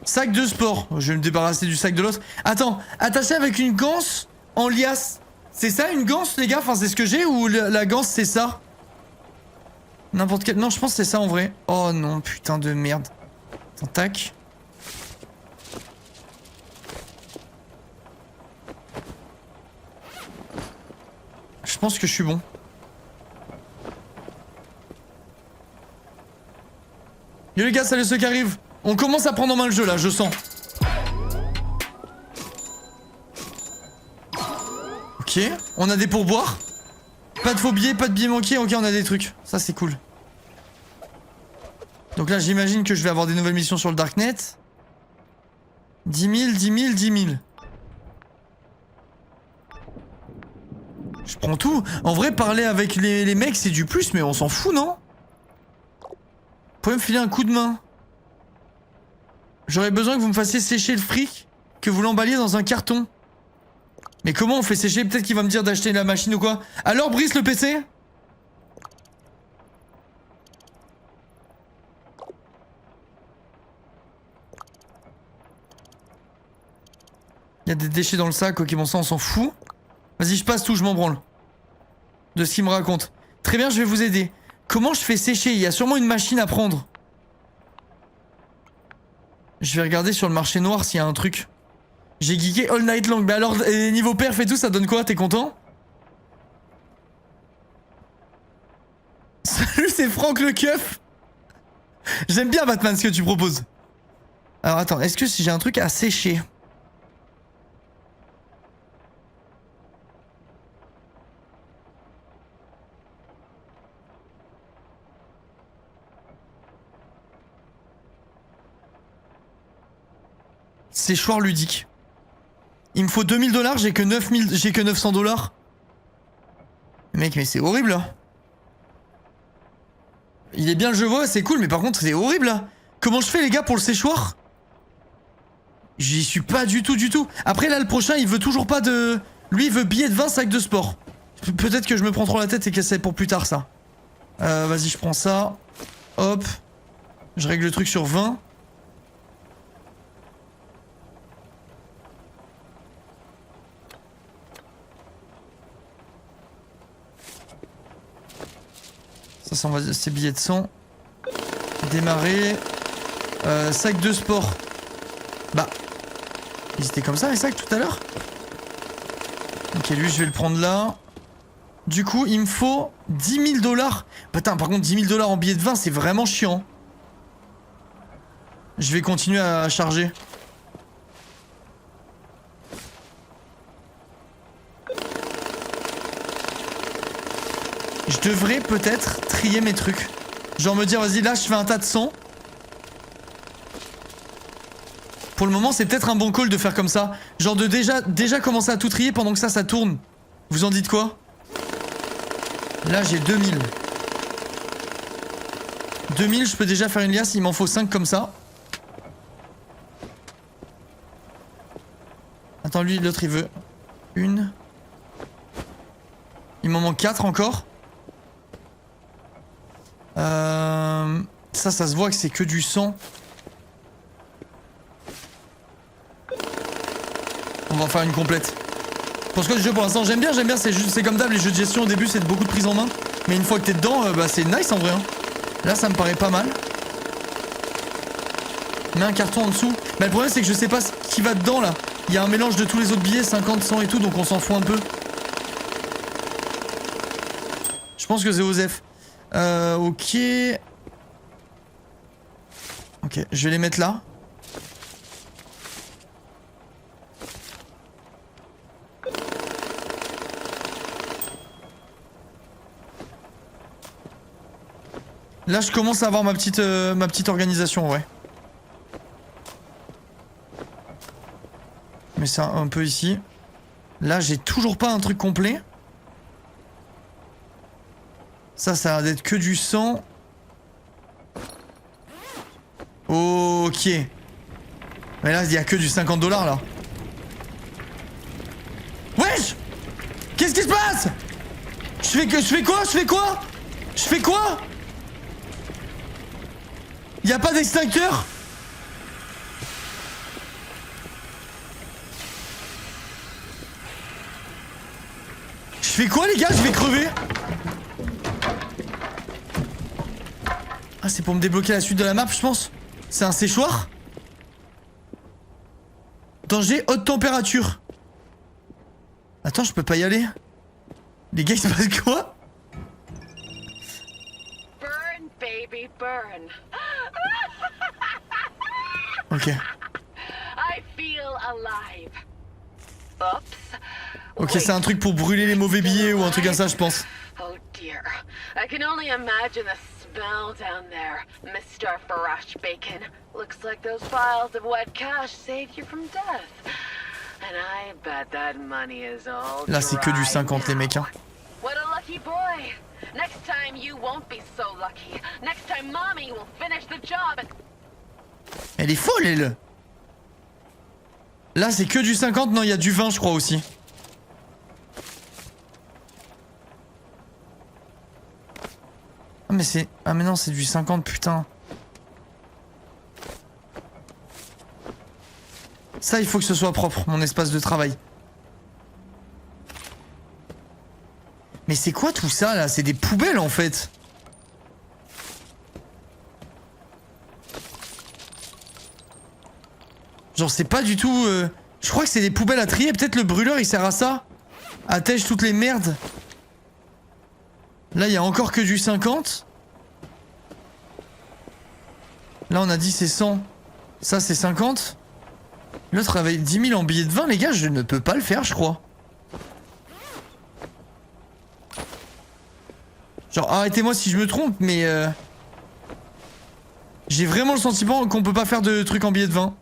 Sac de sport. Je vais me débarrasser du sac de l'autre. Attends, attaché avec une ganse en liasse. C'est ça une ganse, les gars? Enfin, c'est ce que j'ai ou la ganse, c'est ça? N'importe quel... Non, je pense que c'est ça en vrai. Oh non, putain de merde. Attends, tac. Je pense que je suis bon. Yo les gars, salut ceux qui arrivent. On commence à prendre en main le jeu là, je sens. Ok, on a des pourboires. Pas de faux billets, pas de billets manqués. Ok, on a des trucs. Ça c'est cool. Donc là j'imagine que je vais avoir des nouvelles missions sur le Darknet. 10 000, 10 000, 10 000. Je prends tout. En vrai, parler avec les mecs c'est du plus, mais on s'en fout, non? Vous pouvez me filer un coup de main? J'aurais besoin que vous me fassiez sécher le fric, que vous l'emballiez dans un carton. Mais comment on fait sécher? Peut-être qu'il va me dire d'acheter la machine ou quoi. Alors Brice le PC? Il y a des déchets dans le sac, ok bon ça on s'en fout. Vas-y je passe tout, je m'en branle. De ce qu'il me raconte. Très bien, je vais vous aider. Comment je fais sécher? Il y a sûrement une machine à prendre. Je vais regarder sur le marché noir s'il y a un truc. J'ai geeké all night long. Mais alors, niveau perf et tout, ça donne quoi? T'es content? Salut, c'est Franck le keuf. J'aime bien Batman ce que tu proposes. Alors attends, est-ce que si j'ai un truc à sécher? Séchoir ludique. Il me faut 2 000 $, j'ai que 900 $. Mec, mais c'est horrible là. Il est bien le jeu, ouais, c'est cool, mais par contre c'est horrible là. Comment je fais les gars pour le séchoir? J'y suis pas du tout. Après là le prochain il veut toujours pas de... Lui il veut billet de 20 sacs de sport. Peut-être que je me prends trop la tête et que c'est pour plus tard ça. Vas-y je prends ça. Hop. Je règle le truc sur 20. Ça va, c'est billets de 100. Démarrer. Sac de sport. Bah. Ils étaient comme ça les sacs tout à l'heure? Ok, lui je vais le prendre là. Du coup, il me faut 10 000 $. Putain, par contre, 10 000 $ en billets de vin, c'est vraiment chiant. Je vais continuer à charger. Je devrais peut-être trier mes trucs. Genre me dire, vas-y, là, je fais un tas de sang. Pour le moment, c'est peut-être un bon call de faire comme ça. Genre de déjà commencer à tout trier pendant que ça tourne. Vous en dites quoi? Là, j'ai 2000. 2000, je peux déjà faire une liasse. Il m'en faut 5 comme ça. Attends, lui, l'autre, il veut une. Il m'en manque 4 encore. Ça se voit que c'est que du sang. On va en faire une complète. Pour ce que le jeu, pour l'instant, j'aime bien, c'est comme d'hab, les jeux de gestion au début, c'est beaucoup de prise en main. Mais une fois que t'es dedans, bah c'est nice en vrai. Hein. Là, ça me paraît pas mal. Mets un carton en dessous. Mais le problème, c'est que je sais pas ce qui va dedans là. Il y a un mélange de tous les autres billets, 50, 100 et tout, donc on s'en fout un peu. Je pense que c'est Osef. Ok. Ok, je vais les mettre là. Là, je commence à avoir ma petite organisation, ouais. Mais c'est un peu ici. Là, j'ai toujours pas un truc complet. Ça a l'air d'être que du sang. Ok. Mais là, il y a que du 50 $ là. Wesh! Qu'est-ce qui se passe? Je fais quoi? Y a pas d'extincteur? Je fais quoi les gars? Je vais crever. Ah, c'est pour me débloquer la suite de la map, je pense. C'est un séchoir. Danger haute température. Attends, je peux pas y aller. Les gars, il se passe quoi? Burn, baby, burn. Ok. I feel alive. Oops. Ok, c'est un truc pour brûler les mauvais billets ou un truc comme ça, je pense. Oh dear. I can only imagine the smell down there, Mr. Farash Bacon. Looks like those files of wet cash saved you from death. And I bet that money is all Là, c'est que du 50 les mecs, hein. What a lucky boy. Next time you won't be so lucky. Next time mommy will finish the job and... Elle est folle, elle. Là, c'est que du 50. Non, il y a du 20, je crois aussi. Ah, mais c'est... Ah, mais non, c'est du 50, putain. Ça, il faut que ce soit propre, mon espace de travail. Mais c'est quoi tout ça, là? C'est des poubelles, en fait. Genre, c'est pas du tout... Je crois que c'est des poubelles à trier. Peut-être le brûleur, il sert à ça. Attèche toutes les merdes. Là, il y a encore que du 50. Là, on a dit c'est 100. Ça, c'est 50. L'autre avait 10 000 en billets de 20. Les gars, je ne peux pas le faire, je crois. Genre, arrêtez-moi si je me trompe, mais... J'ai vraiment le sentiment qu'on peut pas faire de trucs en billets de 20.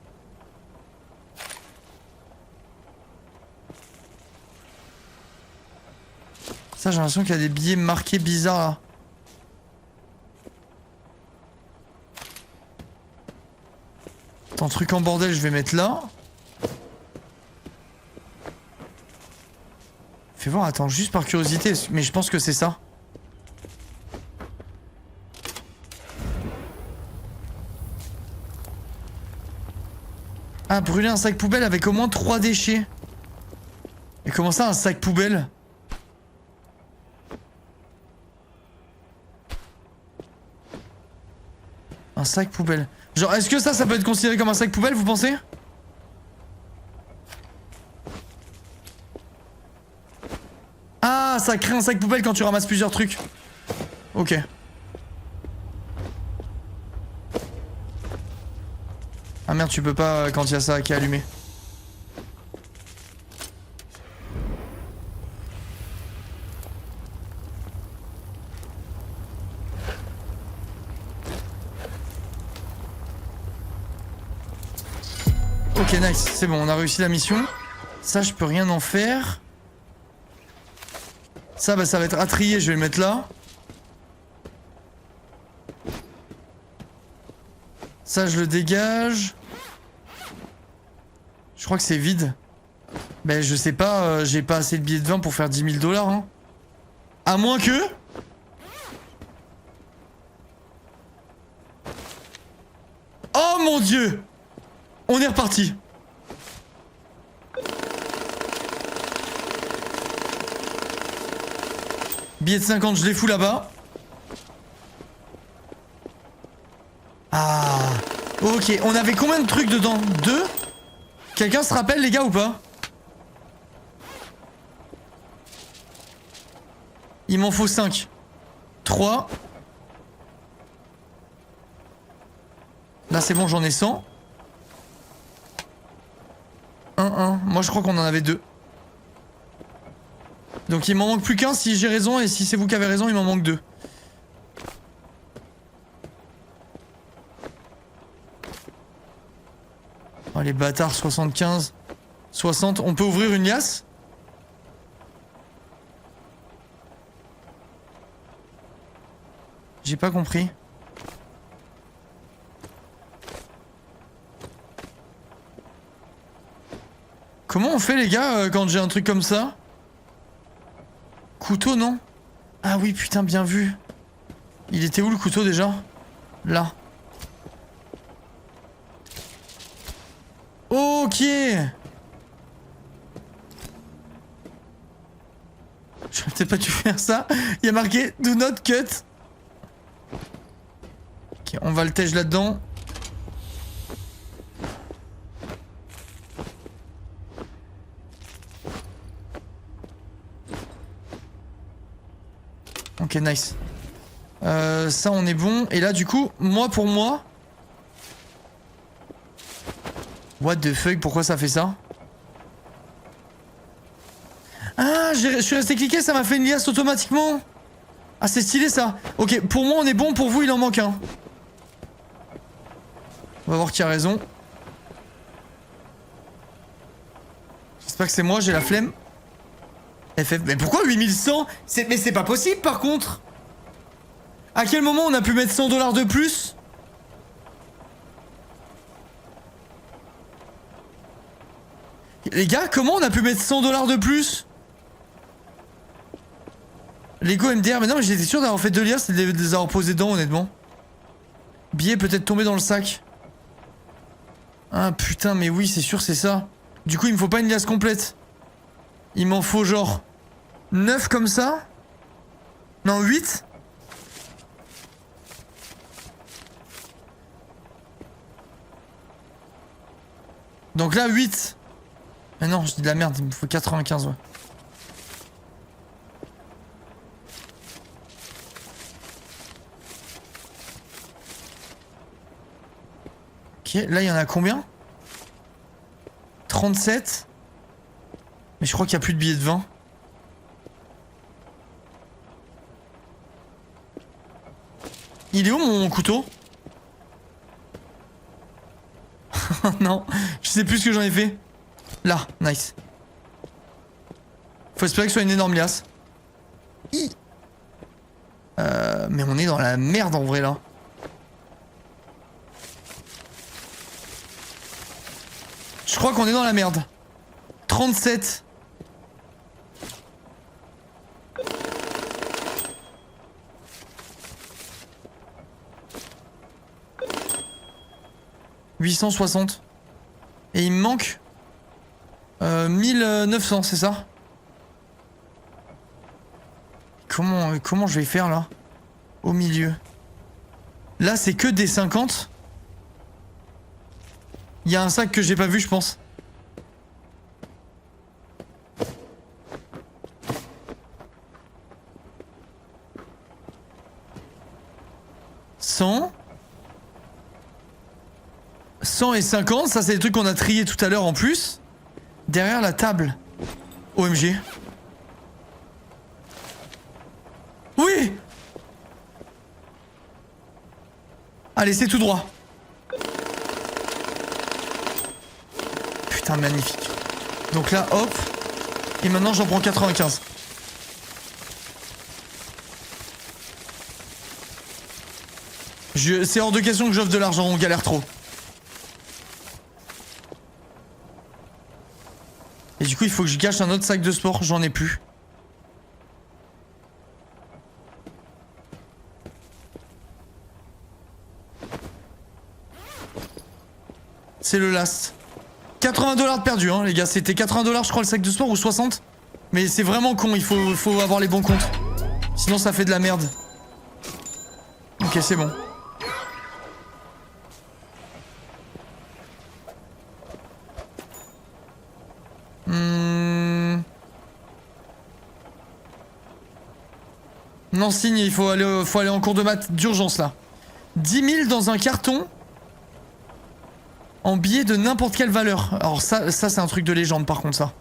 Ça, j'ai l'impression qu'il y a des billets marqués bizarres là. Attends, truc en bordel, je vais mettre là. Fais voir, attends, juste par curiosité, mais je pense que c'est ça. Ah, brûler un sac poubelle avec au moins 3 déchets. Mais comment ça, un sac poubelle ? Un sac poubelle. Genre, est-ce que ça peut être considéré comme un sac poubelle, vous pensez? Ah, ça crée un sac poubelle quand tu ramasses plusieurs trucs. Ok. Ah merde, tu peux pas quand il y a ça qui est allumé. Ok, nice, c'est bon, on a réussi la mission. Ça, je peux rien en faire. Ça, bah, ça va être à trier, je vais le mettre là. Ça, je le dégage. Je crois que c'est vide. Ben, je sais pas, j'ai pas assez de billets de vin pour faire 10 000 $. Hein. À moins que... Oh mon dieu! On est reparti. Billet de 50, je les fous là-bas. Ah, ok. On avait combien de trucs dedans? 2? Quelqu'un se rappelle, les gars, ou pas? Il m'en faut 5. 3. Là, c'est bon, j'en ai 100. 1. Moi, je crois qu'on en avait 2. Donc, il m'en manque plus qu'un si j'ai raison, et si c'est vous qui avez raison, il m'en manque 2. Oh, les bâtards, 75. 60. On peut ouvrir une liasse? J'ai pas compris. Comment on fait, les gars, quand j'ai un truc comme ça? Couteau, non? Ah oui, putain, bien vu. Il était où, le couteau, déjà? Là. Ok. J'aurais peut-être pas dû faire ça. Il y a marqué Do not cut. Ok, on va le tège là-dedans. Ok, nice. Ça, on est bon. Et là, du coup, moi pour moi... What the fuck, pourquoi ça fait ça? Ah, je suis resté cliqué, ça m'a fait une liasse automatiquement. Ah, c'est stylé ça. Ok, pour moi on est bon, pour vous il en manque un. On va voir qui a raison. J'espère que c'est moi, j'ai la flemme. FF, mais pourquoi 8100? Mais c'est pas possible par contre. À quel moment on a pu mettre 100 $ de plus? Les gars, comment on a pu mettre 100 $ de plus? Lego MDR, mais non, mais j'étais sûr d'avoir fait 2 liasses et de les avoir posés dedans, honnêtement. Billet peut-être tombé dans le sac. Ah putain, mais oui, c'est sûr, c'est ça. Du coup, il me faut pas une liasse complète. Il m'en faut genre 9 comme ça. Non, 8. Donc là, 8. Mais non, je dis de la merde, il me faut 95, ouais. Ok, là, il y en a combien? 37. Mais je crois qu'il n'y a plus de billets de 20. Il est où mon couteau? Non, je sais plus ce que j'en ai fait. Là, nice. Faut espérer que ce soit une énorme liasse. Mais on est dans la merde en vrai là. Je crois qu'on est dans la merde. 37. « 860. Et il me manque 1900, c'est ça? Comment je vais faire là? Au milieu. Là, c'est que des 50. Il y a un sac que j'ai pas vu, je pense. 100. 100 et 50, ça c'est des trucs qu'on a triés tout à l'heure en plus. Derrière la table. OMG. Oui! Allez, c'est tout droit. Putain, magnifique. Donc là, hop. Et maintenant, j'en prends 95. C'est hors de question que j'offre de l'argent, on galère trop. Et du coup, il faut que je gâche un autre sac de sport, j'en ai plus. C'est le last. 80 $ de perdu, hein, les gars. C'était 80 $, je crois, le sac de sport, ou 60. Mais c'est vraiment con, il faut avoir les bons comptes. Sinon, ça fait de la merde. Ok, c'est bon. Non, signe, il faut aller en cours de maths d'urgence, là. 10 000 dans un carton. En billets de n'importe quelle valeur. Alors ça c'est un truc de légende par contre, ça.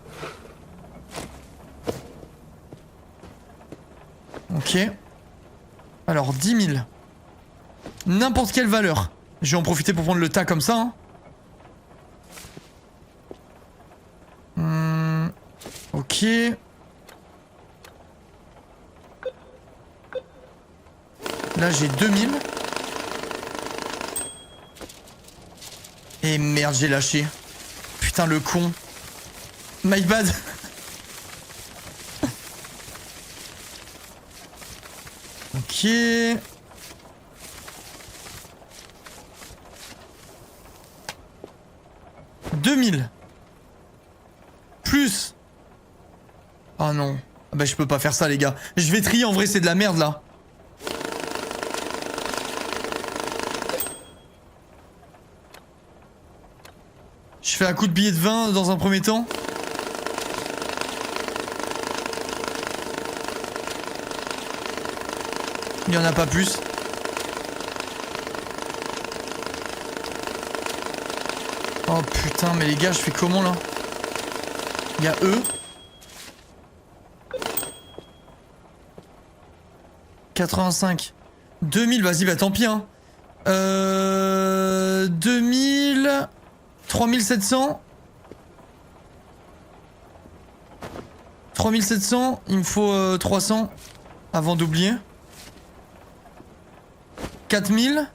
Ok. Alors 10 000. N'importe quelle valeur. Je vais en profiter pour prendre le tas comme ça. Hein. Ok. Là j'ai 2000. Et merde, j'ai lâché. Putain, le con. My bad. Ok. « 2000. Plus. Oh non. Ah bah je peux pas faire ça les gars. Je vais trier, en vrai c'est de la merde là. Je fais un coup de billet de 20 dans un premier temps. Il n'y en a pas plus. Oh putain, mais les gars, je fais comment là? Il y a eux. 85. 2000, vas-y, bah tant pis hein. 2000... 3700. 3700, il me faut 300 avant d'oublier. 4000.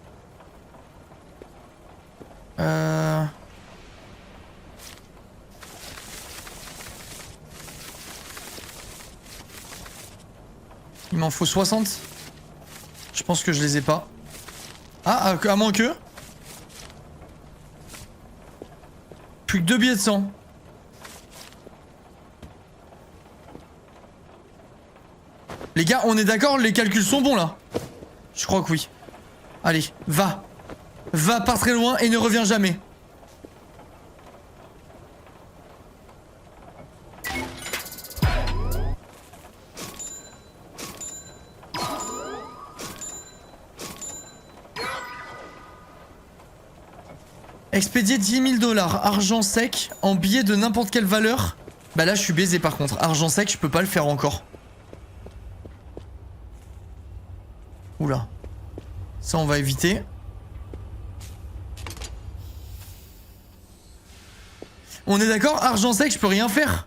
Il m'en faut 60. Je pense que je les ai pas. Ah, à moins que. Plus que 2 billets de 100. Les gars, on est d'accord, les calculs sont bons là. Je crois que oui. Allez, va. Va pas très loin et ne reviens jamais. Expédier 10 000 $, argent sec, en billets de n'importe quelle valeur. Bah là je suis baisé par contre, argent sec je peux pas le faire encore. Oula. Ça on va éviter. On est d'accord, argent sec je peux rien faire.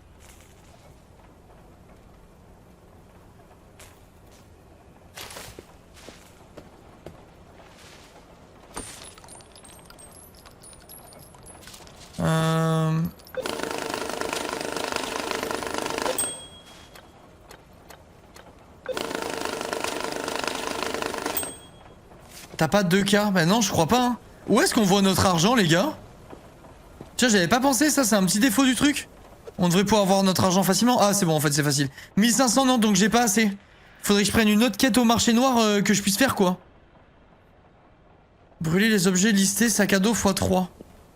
T'as pas 2K? Bah non, je crois pas. Hein. Où est-ce qu'on voit notre argent, les gars? Tiens, j'avais pas pensé, ça, c'est un petit défaut du truc. On devrait pouvoir avoir notre argent facilement. Ah, c'est bon, en fait, c'est facile. 1500, non, donc j'ai pas assez. Faudrait que je prenne une autre quête au marché noir que je puisse faire, quoi. Brûler les objets listés, sac à dos x3.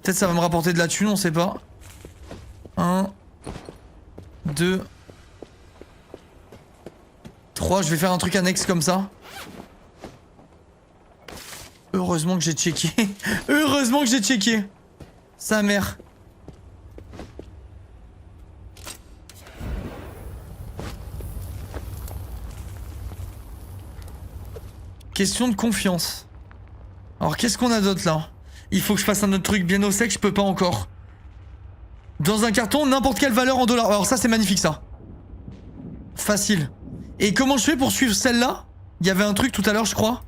Peut-être ça va me rapporter de la thune, on sait pas. 1, 2, 3. Je vais faire un truc annexe comme ça. Heureusement que j'ai checké. Heureusement que j'ai checké. Sa mère. Question de confiance. Alors qu'est-ce qu'on a d'autre là? Il faut que je fasse un autre truc bien au sec, je peux pas encore. Dans un carton, n'importe quelle valeur en dollars. Alors ça c'est magnifique ça. Facile. Et comment je fais pour suivre celle-là? Il y avait un truc tout à l'heure je crois.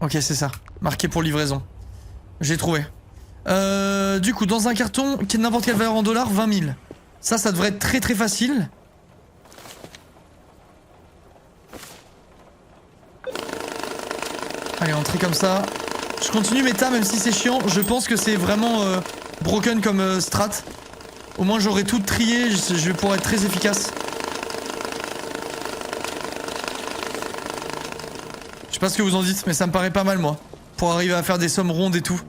Ok c'est ça. Marqué pour livraison. J'ai trouvé. Du coup dans un carton, n'importe quelle valeur en dollars, 20 000. Ça devrait être très très facile. Allez, entrée comme ça. Je continue méta même si c'est chiant. Je pense que c'est vraiment broken comme strat. Au moins j'aurai tout trié, je vais pouvoir être très efficace. Je sais pas ce que vous en dites, mais ça me paraît pas mal moi. Pour arriver à faire des sommes rondes et tout.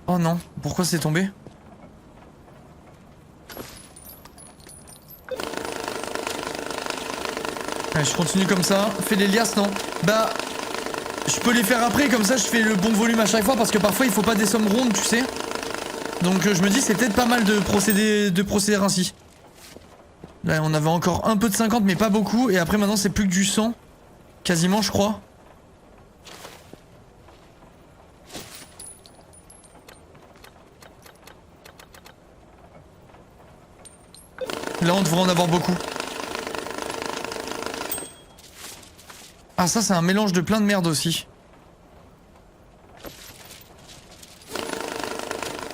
Oh non, pourquoi c'est tombé? Allez, je continue comme ça. Fais les liasses, non? Bah, je peux les faire après, comme ça je fais le bon volume à chaque fois, parce que parfois il faut pas des sommes rondes, tu sais. Donc je me dis c'est peut-être pas mal de procéder ainsi. Là on avait encore un peu de 50 mais pas beaucoup, et après maintenant c'est plus que du 100. Quasiment je crois. Là on devrait en avoir beaucoup. Ah ça c'est un mélange de plein de merde aussi.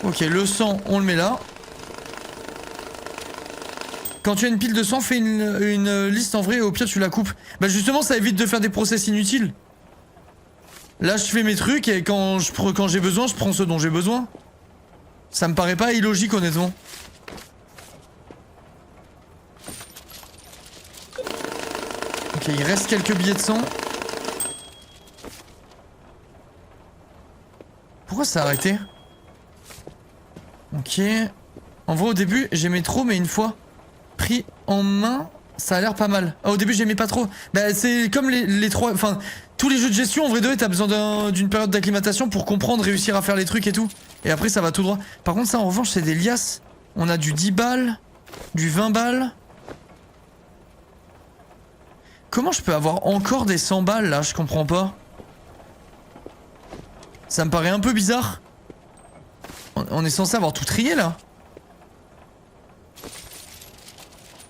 Ok, le sang on le met là. Quand tu as une pile de sang, fais une liste en vrai et au pire tu la coupes. Bah justement ça évite de faire des process inutiles. Là je fais mes trucs et quand j'ai besoin je prends ce dont j'ai besoin. Ça me paraît pas illogique honnêtement. Ok, il reste quelques billets de sang. Pourquoi ça a arrêté? Ok. En vrai au début j'aimais trop mais une fois pris en main ça a l'air pas mal. Ah, au début j'aimais pas trop. Bah c'est comme les trois... Enfin tous les jeux de gestion en vrai de vrai t'as besoin d'une période d'acclimatation pour comprendre, réussir à faire les trucs et tout. Et après ça va tout droit. Par contre ça en revanche c'est des liasses. On a du 10 balles, du 20 balles. Comment je peux avoir encore des 100 balles là? Je comprends pas. Ça me paraît un peu bizarre. On est censé avoir tout trié là.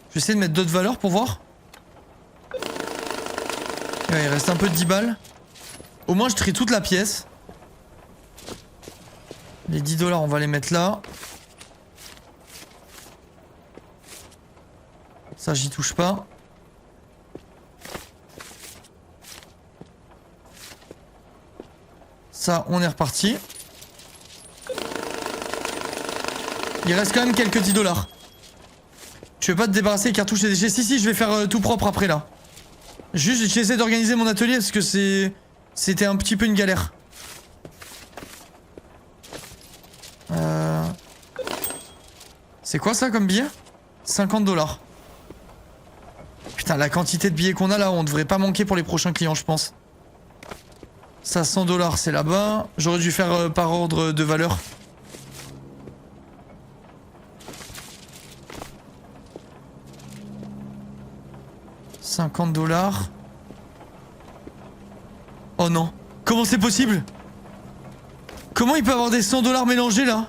Je vais essayer de mettre d'autres valeurs pour voir. Ouais, il reste un peu de 10 balles. Au moins je trie toute la pièce. Les 10 dollars on va les mettre là. Ça j'y touche pas. Ça on est reparti. Il reste quand même quelques 10 dollars. Tu veux pas te débarrasser des cartouches et déchets? Si, je vais faire tout propre après là. Juste, j'essaie d'organiser mon atelier parce que c'était un petit peu une galère. C'est quoi ça comme billet? 50 dollars. Putain, la quantité de billets qu'on a là, on devrait pas manquer pour les prochains clients, je pense. Ça, 100 dollars, c'est là-bas. J'aurais dû faire par ordre de valeur. $50. Oh non. Comment c'est possible? Comment il peut avoir des 100 dollars mélangés là?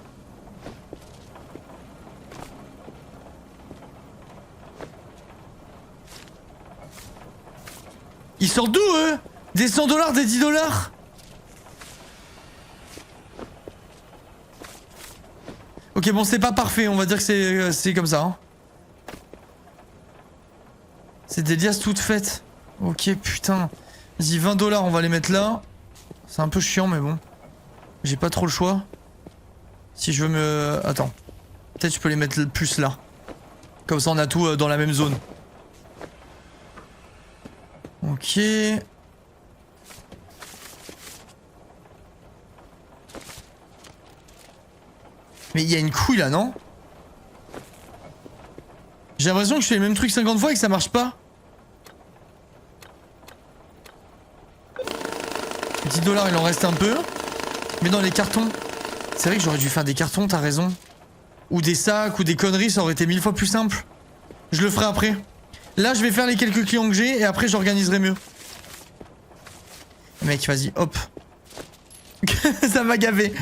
Ils sortent d'où eux? Des 100 dollars, des 10 dollars? Ok bon c'est pas parfait, on va dire que c'est comme ça hein. C'est des liasses toutes faites. Ok putain. Vas-y 20 dollars on va les mettre là. C'est un peu chiant mais bon. J'ai pas trop le choix. Si je veux me... Attends. Peut-être je peux les mettre plus là. Comme ça on a tout dans la même zone. Ok. Mais il y a une couille là, non? J'ai l'impression que je fais le même truc 50 fois et que ça marche pas. 10 $, il en reste un peu. Mais dans les cartons. C'est vrai que j'aurais dû faire des cartons, t'as raison. Ou des sacs, ou des conneries, ça aurait été 1000 fois plus simple. Je le ferai après. Là, je vais faire les quelques clients que j'ai et après, j'organiserai mieux. Mec, vas-y, hop. Ça m'a gavé.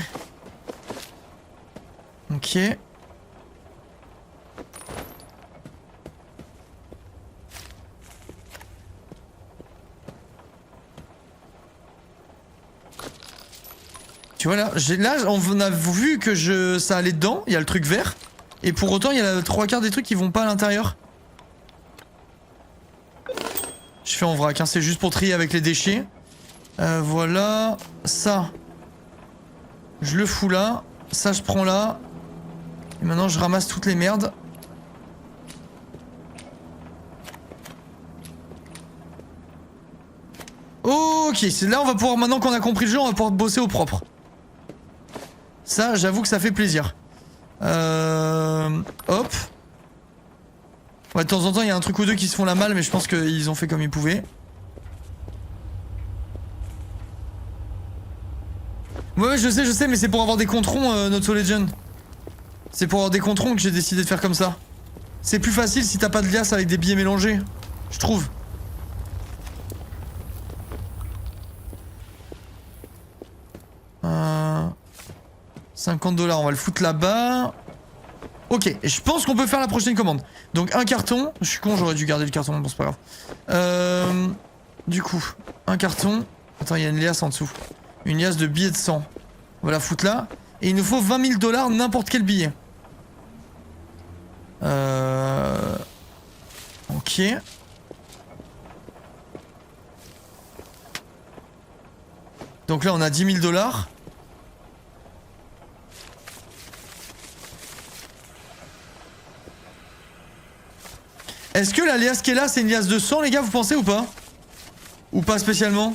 Ok. Tu vois là, on a vu que ça allait dedans, il y a le truc vert. Et pour autant, il y a la 3/4 des trucs qui vont pas à l'intérieur. Je fais en vrac, hein, c'est juste pour trier avec les déchets. Voilà, ça. Je le fous là, ça je prends là. Et maintenant je ramasse toutes les merdes. Ok, c'est là on va pouvoir, maintenant qu'on a compris le jeu, on va pouvoir bosser au propre. Ça, j'avoue que ça fait plaisir. Hop. Ouais, de temps en temps, il y a un truc ou deux qui se font la malle, mais je pense qu'ils ont fait comme ils pouvaient. Ouais, je sais, mais c'est pour avoir des controns, notre Legend. C'est pour avoir des controns que j'ai décidé de faire comme ça. C'est plus facile si t'as pas de liasse avec des billets mélangés, je trouve. Euh... 50 $, on va le foutre là-bas. Ok, et je pense qu'on peut faire la prochaine commande. Donc un carton, je suis con, j'aurais dû garder le carton, bon c'est pas grave. Du coup, un carton. Attends, il y a une liasse en dessous. Une liasse de billets de 100. On va la foutre là. Et il nous faut 20 000 $, n'importe quel billet. Ok. Donc là on a 10 000 $. Est-ce que la liasse qui est là, c'est une liasse de 100, les gars, vous pensez ou pas? Ou pas spécialement?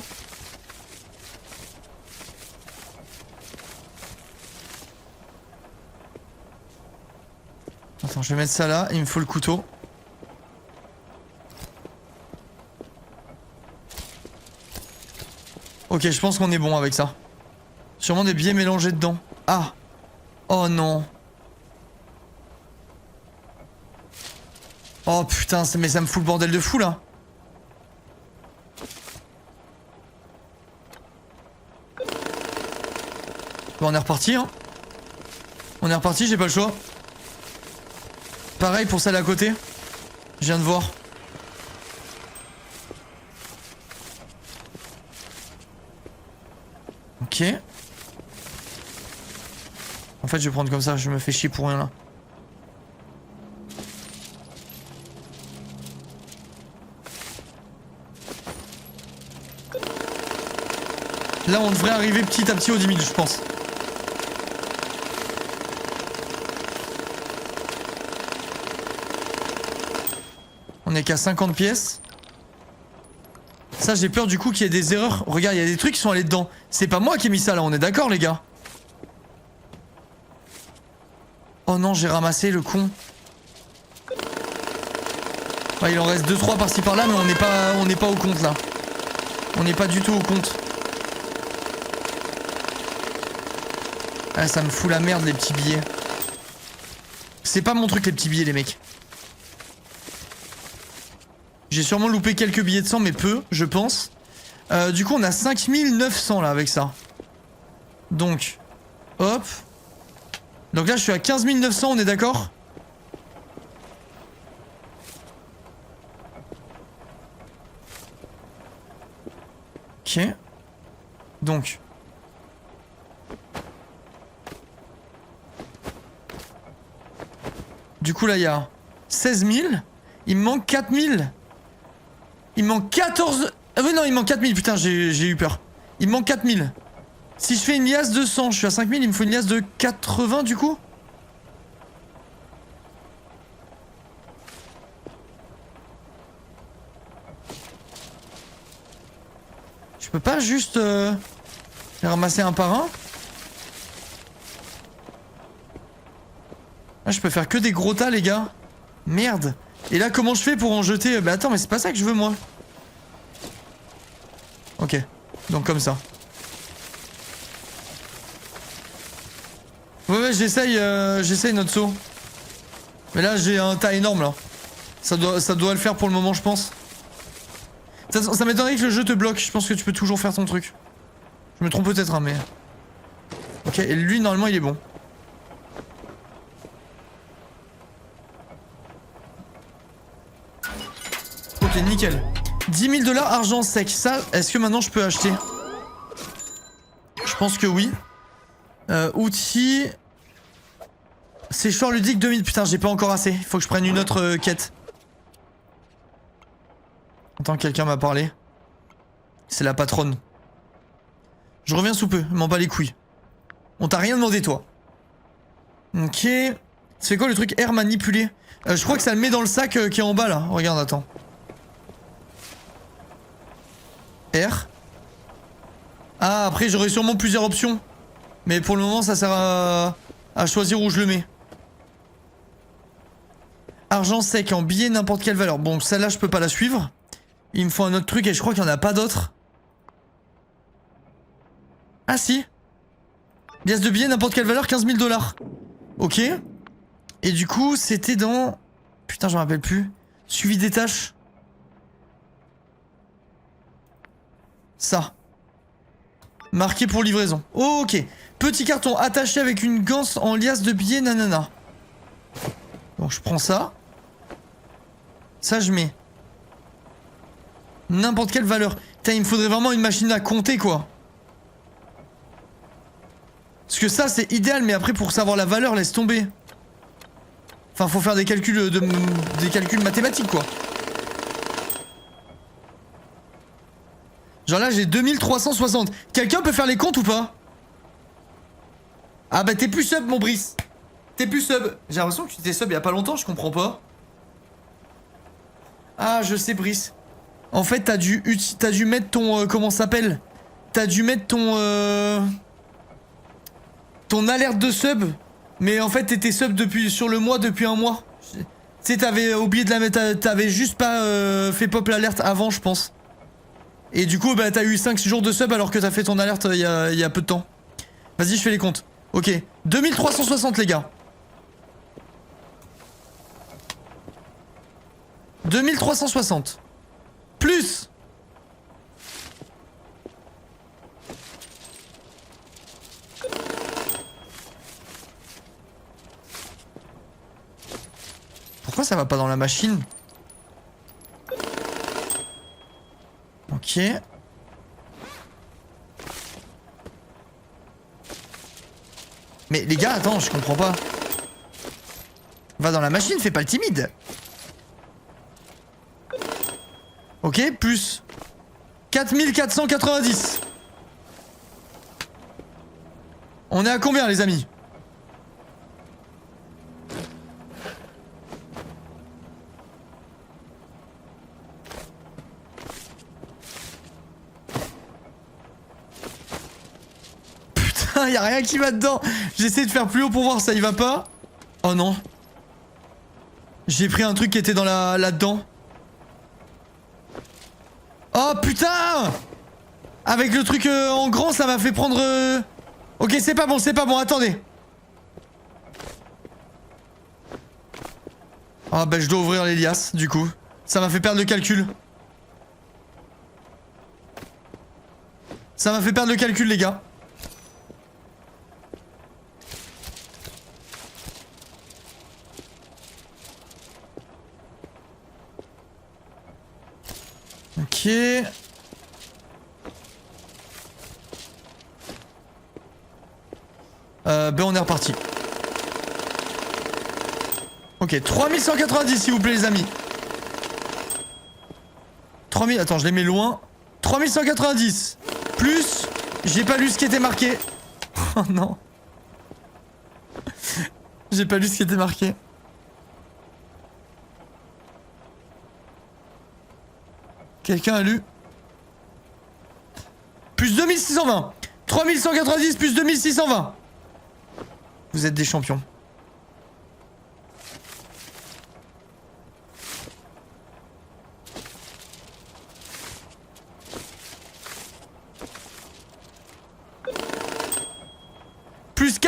Attends, je vais mettre ça là, il me faut le couteau. Ok, je pense qu'on est bon avec ça. Sûrement des billets mélangés dedans. Ah! Oh non! Oh putain, mais ça me fout le bordel de fou là. Bon, on est reparti, hein. On est reparti, j'ai pas le choix. Pareil pour celle à côté. Je viens de voir. Ok. En fait, je vais prendre comme ça, je me fais chier pour rien là. Là, on devrait arriver petit à petit aux 10 000, je pense. On est qu'à 50 pièces. Ça, j'ai peur du coup qu'il y ait des erreurs. Regarde, il y a des trucs qui sont allés dedans. C'est pas moi qui ai mis ça là, on est d'accord, les gars? Oh non, j'ai ramassé le con. Ouais, il en reste 2-3 par-ci par-là, mais on n'est pas au compte là. On n'est pas du tout au compte. Ah, ça me fout la merde les petits billets. C'est pas mon truc les petits billets les mecs. J'ai sûrement loupé quelques billets de 100 mais peu je pense. Du coup on a 5900 là avec ça. Donc hop. Donc là je suis à 15 900, on est d'accord? Ok. Donc du coup là il y a 16 000. Il me manque 4 000. Il me manque 14... Ah oui non il manque 4 000, putain j'ai eu peur. Il me manque 4 000. Si je fais une liasse de 100, je suis à 5 000, il me faut une liasse de 80 du coup. Je peux pas juste les ramasser un par un? je peux faire que des gros tas, les gars. Merde. Et là, comment je fais pour en jeter? Bah attends, mais c'est pas ça que je veux, moi. Ok. Donc comme ça. Ouais, j'essaye notre saut. Mais là, j'ai un tas énorme, là. Ça doit le faire pour le moment, je pense. Ça m'étonnerait que le jeu te bloque. Je pense que tu peux toujours faire ton truc. Je me trompe peut-être, hein, mais... Ok, et lui, normalement, il est bon. Ok, nickel. 10 000 $ argent sec. Ça, est-ce que maintenant je peux acheter? Je pense que oui. Outils... Séchoir ludique 2000. Putain, j'ai pas encore assez. Il faut que je prenne une autre quête. Attends, quelqu'un m'a parlé. C'est la patronne. Je reviens sous peu, m'en bats les couilles. On t'a rien demandé, toi. Ok. C'est quoi le truc R manipulé? Je crois que ça le met dans le sac qui est en bas, là. Regarde, attends. R. Ah, après, j'aurai sûrement plusieurs options. Mais pour le moment, ça sert à choisir où je le mets. Argent sec en billet, n'importe quelle valeur. Bon, celle-là, je peux pas la suivre. Il me faut un autre truc et je crois qu'il n'y en a pas d'autre. Ah si. Liasse de billets, n'importe quelle valeur, 15 000 $. Ok. Et du coup, c'était dans... Putain, je me rappelle plus. Suivi des tâches. Ça. Marqué pour livraison. Ok. Petit carton attaché avec une ganse en liasse de billets, nanana. Bon, je prends ça. Ça, je mets. N'importe quelle valeur. Putain, il me faudrait vraiment une machine à compter, quoi. Parce que ça, c'est idéal, mais après, pour savoir la valeur, laisse tomber. Enfin, faut faire des calculs des calculs mathématiques, quoi. Genre là, j'ai 2360. Quelqu'un peut faire les comptes ou pas? Ah bah, t'es plus sub, mon Brice. T'es plus sub. J'ai l'impression que tu t'es sub il y a pas longtemps, je comprends pas. Ah, je sais, Brice. En fait, t'as dû mettre ton... comment ça s'appelle? T'as dû mettre ton... ton alerte de sub. Mais en fait, t'étais sub sur le mois depuis un mois. Tu sais, t'avais oublié de la mettre... T'avais juste pas fait pop l'alerte avant, je pense. Et du coup, bah, t'as eu 5 jours de sub alors que t'as fait ton alerte il y a peu de temps. Vas-y, je fais les comptes. Ok. 2360, les gars. 2360. Plus. Pourquoi ça va pas dans la machine? Ok. Mais les gars, attends, je comprends pas. Va dans la machine, fais pas le timide. Ok, plus 4490. On est à combien, les amis? Putain, y a rien qui va dedans. J'essaie de faire plus haut pour voir, ça y va pas. Oh non. J'ai pris un truc qui était dans là-dedans. Oh putain! Avec le truc en grand, ça m'a fait prendre... Ok, c'est pas bon, attendez. Ah bah je dois ouvrir les liasses, du coup. Ça m'a fait perdre le calcul. Ça m'a fait perdre le calcul, les gars. Ok. Ben on est reparti. Ok, 3190 s'il vous plaît les amis. 3000, attends je les mets loin. 3190 plus, j'ai pas lu ce qui était marqué. Oh non. J'ai pas lu ce qui était marqué. Quelqu'un a lu? Plus 2620. 3190 plus 2620. Vous êtes des champions.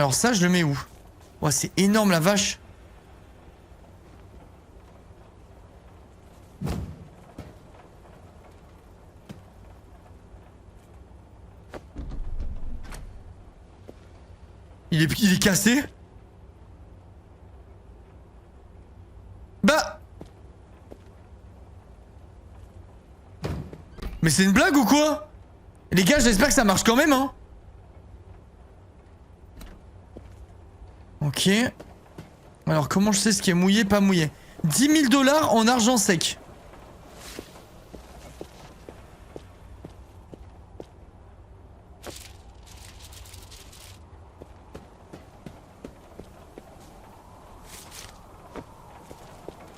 Alors ça, je le mets où? Ouais, c'est énorme la vache. Il est cassé? Bah... Mais c'est une blague ou quoi? Les gars, j'espère que ça marche quand même, hein. Ok. Alors, comment je sais ce qui est mouillé, pas mouillé? 10 000 $ en argent sec.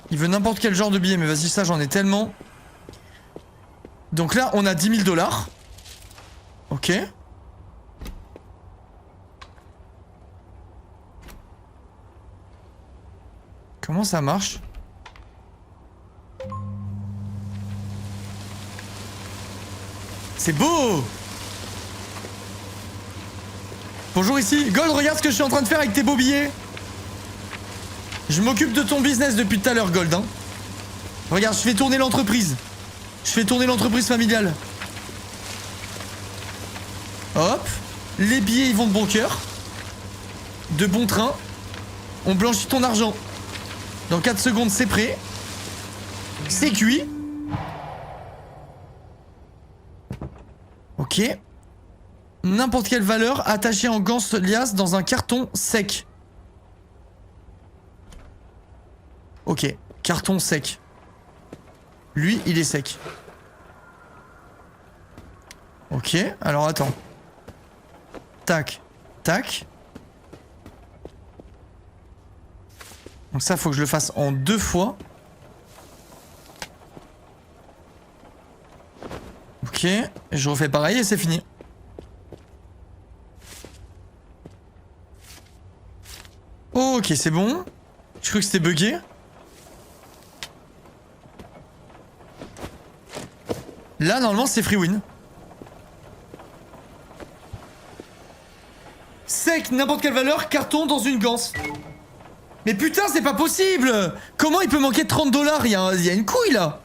Il veut n'importe quel genre de billet, mais vas-y, ça, j'en ai tellement. Donc là, on a 10 000 $. Ok. Comment ça marche? C'est beau! Bonjour ici. Gold, regarde ce que je suis en train de faire avec tes beaux billets. Je m'occupe de ton business depuis tout à l'heure, Gold. Hein. Regarde, je fais tourner l'entreprise. Je fais tourner l'entreprise familiale. Hop. Les billets, ils vont de bon cœur. De bon train. On blanchit ton argent. Dans 4 secondes, c'est prêt. C'est cuit. Ok. N'importe quelle valeur attachée en ganse liasse dans un carton sec. Ok. Carton sec. Lui, il est sec. Ok. Alors, attends. Tac. Tac. Donc ça, faut que je le fasse en 2 fois. Ok. Je refais pareil et c'est fini. Ok, c'est bon. Je crois que c'était bugué. Là, normalement, c'est free win. Sec, n'importe quelle valeur, carton dans une ganse. Mais putain, c'est pas possible! Comment il peut manquer 30 $? Il y a une couille là!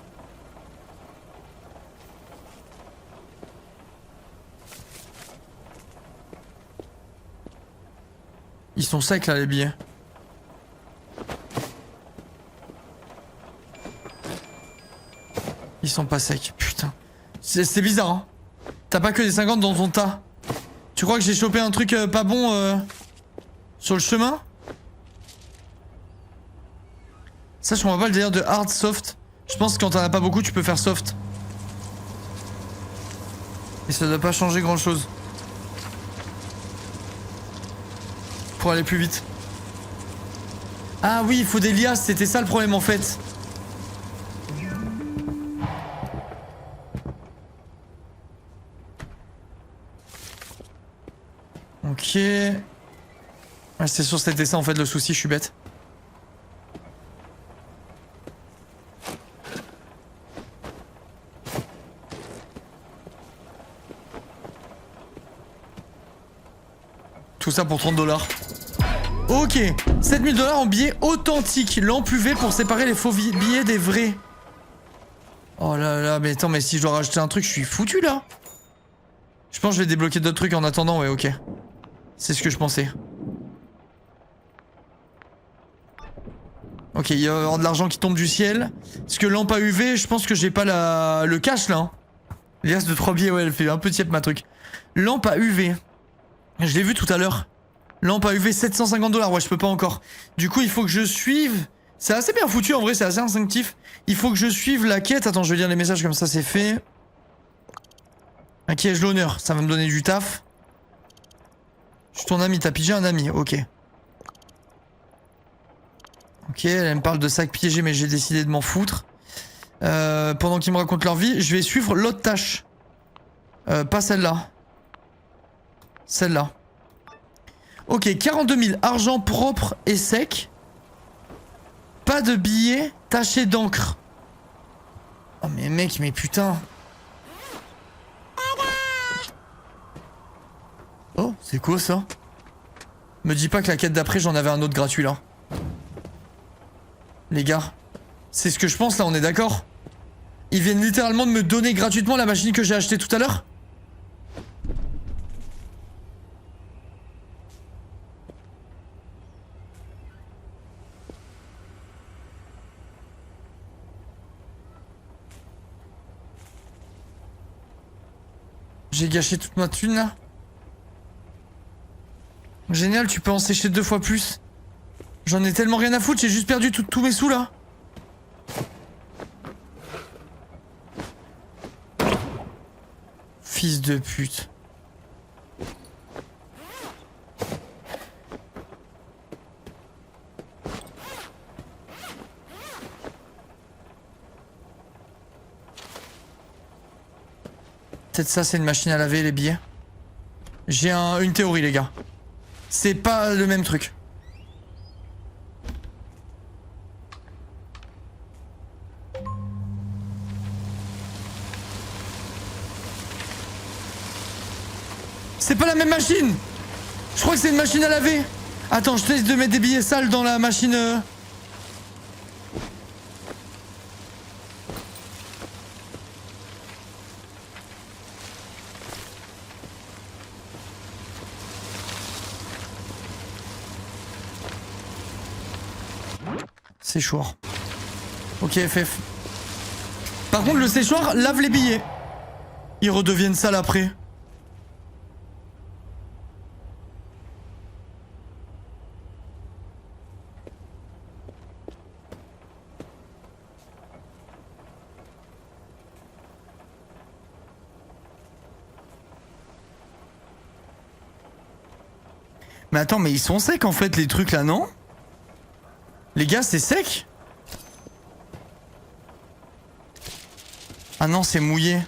Ils sont secs là, les billets. Ils sont pas secs, putain. C'est bizarre, hein. T'as pas que des 50 dans ton tas. Tu crois que j'ai chopé un truc pas bon sur le chemin? Ça, je comprends pas le délire de hard, soft. Je pense que quand t'en as pas beaucoup, tu peux faire soft. Et ça doit pas changer grand chose. Pour aller plus vite. Ah oui, il faut des liasses, c'était ça le problème en fait. Ok. Ouais, c'est sûr c'était ça en fait le souci, je suis bête. Tout ça pour 30 $. Ok, 7 000 $ en billets authentiques. Lampe UV pour séparer les faux billets des vrais. Oh là là, mais attends, mais si je dois rajouter un truc, je suis foutu là. Je pense que je vais débloquer d'autres trucs en attendant, ouais, ok. C'est ce que je pensais. Ok, il va y avoir de l'argent qui tombe du ciel. Parce que lampe à UV, je pense que j'ai pas le cash là. Hein. Liasse de 3 billets, ouais, elle fait un peu tiep ma truc. Lampe à UV. Je l'ai vu tout à l'heure. Lampe à UV 750 $. Ouais, je peux pas encore. Du coup, il faut que je suive. C'est assez bien foutu en vrai, c'est assez instinctif. Il faut que je suive la quête. Attends, je vais lire les messages comme ça, c'est fait. Acquiesce l'honneur, ça va me donner du taf. Je suis ton ami, t'as pigé un ami, ok. Ok, elle me parle de sac piégé, mais j'ai décidé de m'en foutre. Pendant qu'ils me racontent leur vie, je vais suivre l'autre tâche. Pas celle-là. Celle-là. Ok, 42 000, argent propre et sec. Pas de billets tachés d'encre. Oh mais mec, mais putain. Oh, c'est quoi ça? Me dis pas que la quête d'après, j'en avais un autre gratuit là. Les gars, c'est ce que je pense là, on est d'accord? Ils viennent littéralement de me donner gratuitement la machine que j'ai achetée tout à l'heure? J'ai gâché toute ma thune là. Génial, tu peux en sécher 2 fois plus. J'en ai tellement rien à foutre, j'ai juste perdu tous mes sous là. Fils de pute. Peut-être ça, c'est une machine à laver les billets. J'ai une théorie, les gars. C'est pas le même truc. C'est pas la même machine. Je crois que c'est une machine à laver. Attends, je teste de mettre des billets sales dans la machine... Séchoir. Ok, FF. Par contre, le séchoir lave les billets. Ils redeviennent sales après. Mais attends, mais ils sont secs en fait les trucs là, non? Les gars, c'est sec? Ah non, c'est mouillé.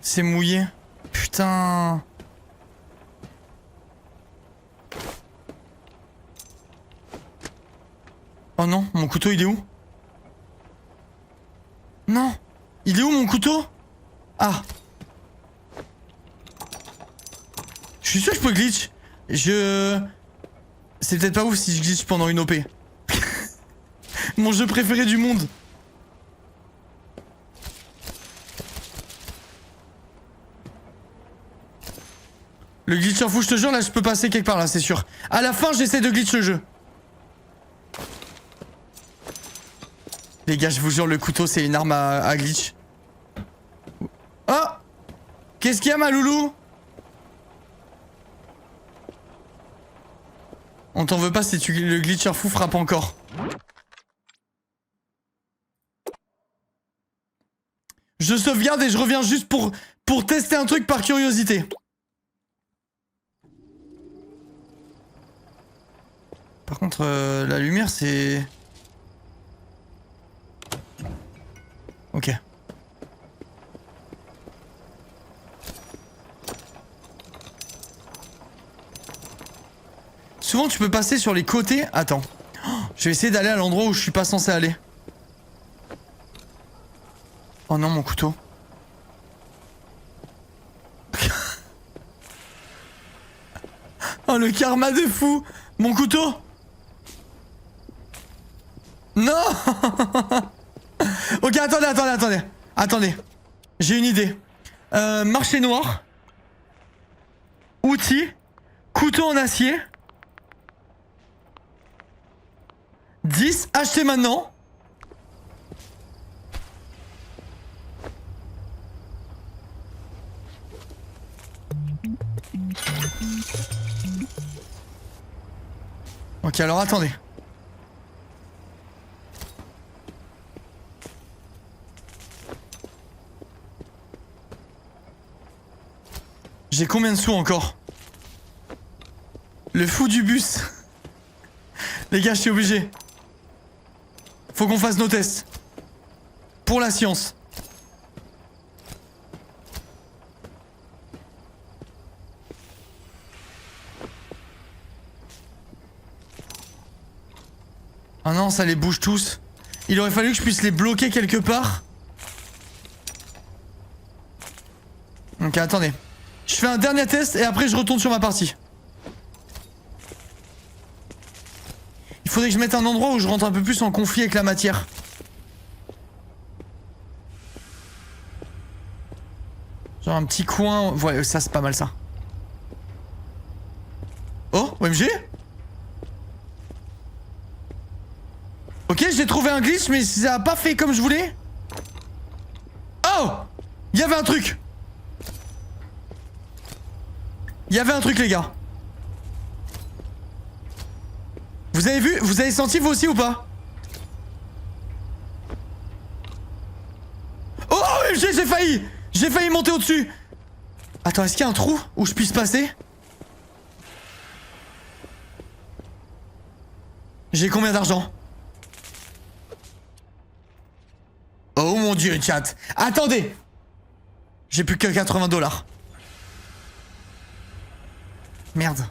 C'est mouillé. Putain. Oh non, mon couteau il est où? Non. Il est où mon couteau? Ah. Je suis sûr que je peux glitch. C'est peut-être pas ouf si je glitch pendant une OP. Mon jeu préféré du monde. Le glitcher fou, je te jure, là je peux passer quelque part là, c'est sûr. À la fin, j'essaie de glitch le jeu. Les gars, je vous jure, le couteau, c'est une arme à glitch. Oh! Qu'est-ce qu'il y a, ma loulou? On t'en veut pas si le glitcher fou frappe encore. Je sauvegarde et je reviens juste pour tester un truc par curiosité. Par contre, la lumière, c'est... Ok. Souvent, tu peux passer sur les côtés. Attends. Oh, je vais essayer d'aller à l'endroit où je suis pas censé aller. Oh non, mon couteau. Oh, le karma de fou. Mon couteau. Non. Ok, attendez. J'ai une idée. Marché noir. Outils. Couteau en acier. 10. Acheter maintenant. Ok, alors attendez. J'ai combien de sous encore? Le fou du bus. Les gars, je suis obligé. Faut qu'on fasse nos tests. Pour la science. non, ça les bouge tous. Il aurait fallu que je puisse les bloquer quelque part. Ok, attendez. Je fais un dernier test et après je retourne sur ma partie. Il faudrait que je mette un endroit où je rentre un peu plus en conflit avec la matière. Genre un petit coin... Ouais, ça c'est pas mal ça. Oh, OMG. Ok, j'ai trouvé un glitch, mais ça a pas fait comme je voulais. Oh! Il y avait un truc. Il y avait un truc, les gars. Vous avez vu? Vous avez senti vous aussi ou pas? Oh, j'ai failli! J'ai failli monter au-dessus. Attends, est-ce qu'il y a un trou où je puisse passer? J'ai combien d'argent? Oh mon dieu, chat. Attendez. J'ai plus que 80 $. Merde.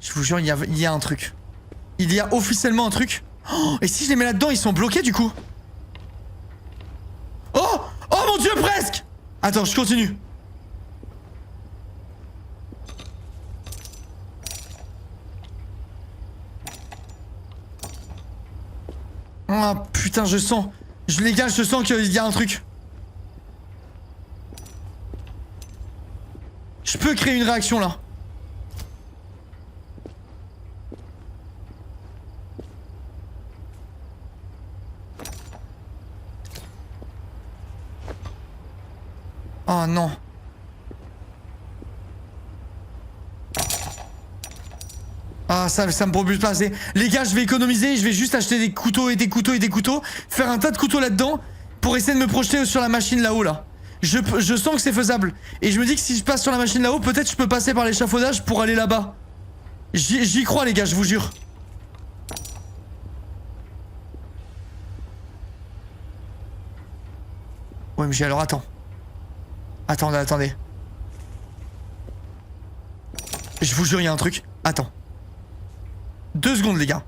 Je vous jure, il y a un truc. Il y a officiellement un truc. Oh, et si je les mets là-dedans, ils sont bloqués du coup? Oh! Oh mon dieu, presque! Attends, je continue. Oh putain, je sens. Les gars, je sens qu'il y a un truc. Je peux créer une réaction là. Oh non. Ah ça me propulse pas assez. Les gars, je vais économiser, je vais juste acheter des couteaux et des couteaux et des couteaux, faire un tas de couteaux là-dedans pour essayer de me projeter sur la machine là-haut là. Je sens que c'est faisable. Et je me dis que si je passe sur la machine là-haut, peut-être je peux passer par l'échafaudage pour aller là-bas. J'y crois les gars, je vous jure. Ouais mais alors attends. Attendez. Je vous jure, il y a un truc. Attends. 2 secondes, les gars.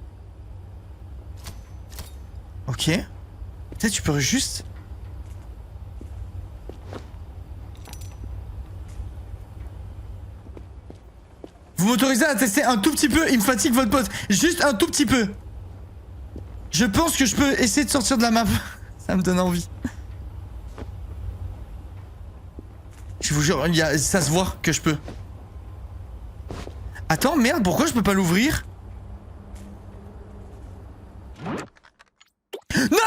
Ok. Peut-être tu peux juste... Vous m'autorisez à tester un tout petit peu? Il me fatigue votre pote. Juste un tout petit peu. Je pense que je peux essayer de sortir de la map. Ça me donne envie. Je vous jure, ça se voit que je peux. Attends, merde, pourquoi je peux pas l'ouvrir? Non!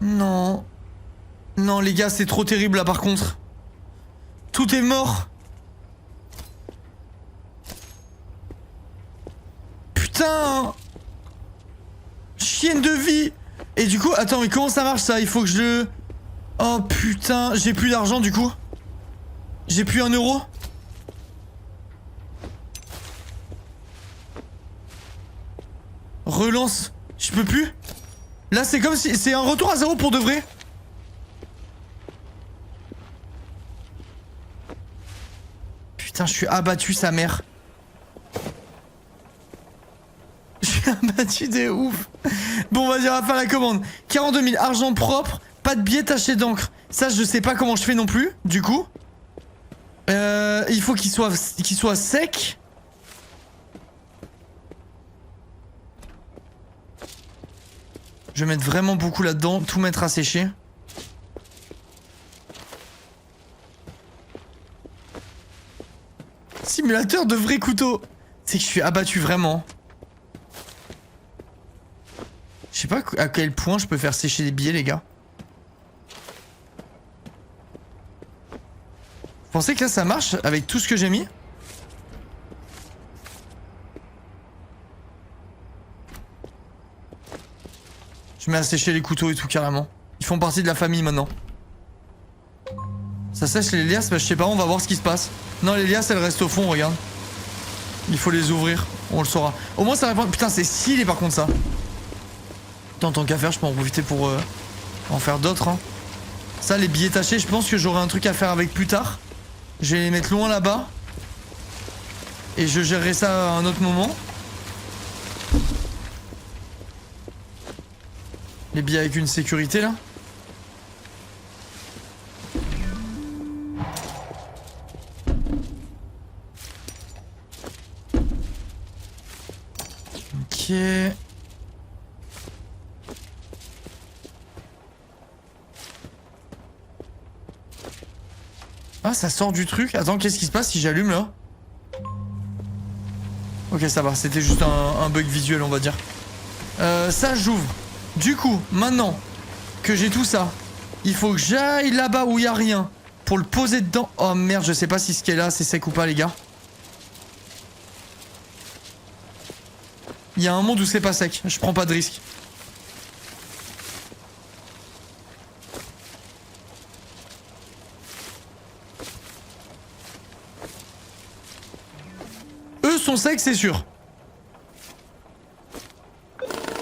Non. Non, les gars, c'est trop terrible là par contre. Tout est mort. Putain. Chienne de vie. Et du coup, attends, mais comment ça marche ça? Il faut que je... Oh putain, j'ai plus d'argent du coup. J'ai plus 1 euro. Relance. Je peux plus. Là, c'est comme si... C'est un retour à 0 pour de vrai. Putain, je suis abattu, sa mère. Je suis abattu de ouf. Bon, vas-y, on va faire la commande. 42 000, argent propre, pas de billets tachés d'encre. Ça, je sais pas comment je fais non plus, du coup. Il faut qu'il soit sec. Je vais mettre vraiment beaucoup là-dedans, tout mettre à sécher. Simulateur de vrais couteaux. C'est que je suis abattu vraiment. Je sais pas à quel point je peux faire sécher des billets, les gars. Vous pensez que là ça marche avec tout ce que j'ai mis? Je Je mets à sécher les couteaux et tout carrément. Ils font partie de la famille maintenant. Ça sèche les liasses, bah, je sais pas, on va voir ce qui se passe. Non, les liasses elles restent au fond, regarde. Il faut les ouvrir, on le saura. Au moins ça répond. Putain, c'est stylé par contre ça. Tant qu'à faire, je peux en profiter pour en faire d'autres. Hein. Ça, les billets tachés, je pense que j'aurai un truc à faire avec plus tard. Je vais les mettre loin là-bas. Et je gérerai ça à un autre moment. Les billets avec une sécurité là. Ok. Ah, ça sort du truc. Attends, qu'est-ce qui se passe si j'allume là? Ok, ça va, c'était juste un bug visuel, on va dire. Ça, j'ouvre. Du coup, maintenant que j'ai tout ça, il faut que j'aille là-bas où il n'y a rien pour le poser dedans. Oh merde, je sais pas si ce qui est là, c'est sec ou pas, les gars. Il y a un monde où c'est pas sec, je prends pas de risque. Eux sont secs, c'est sûr.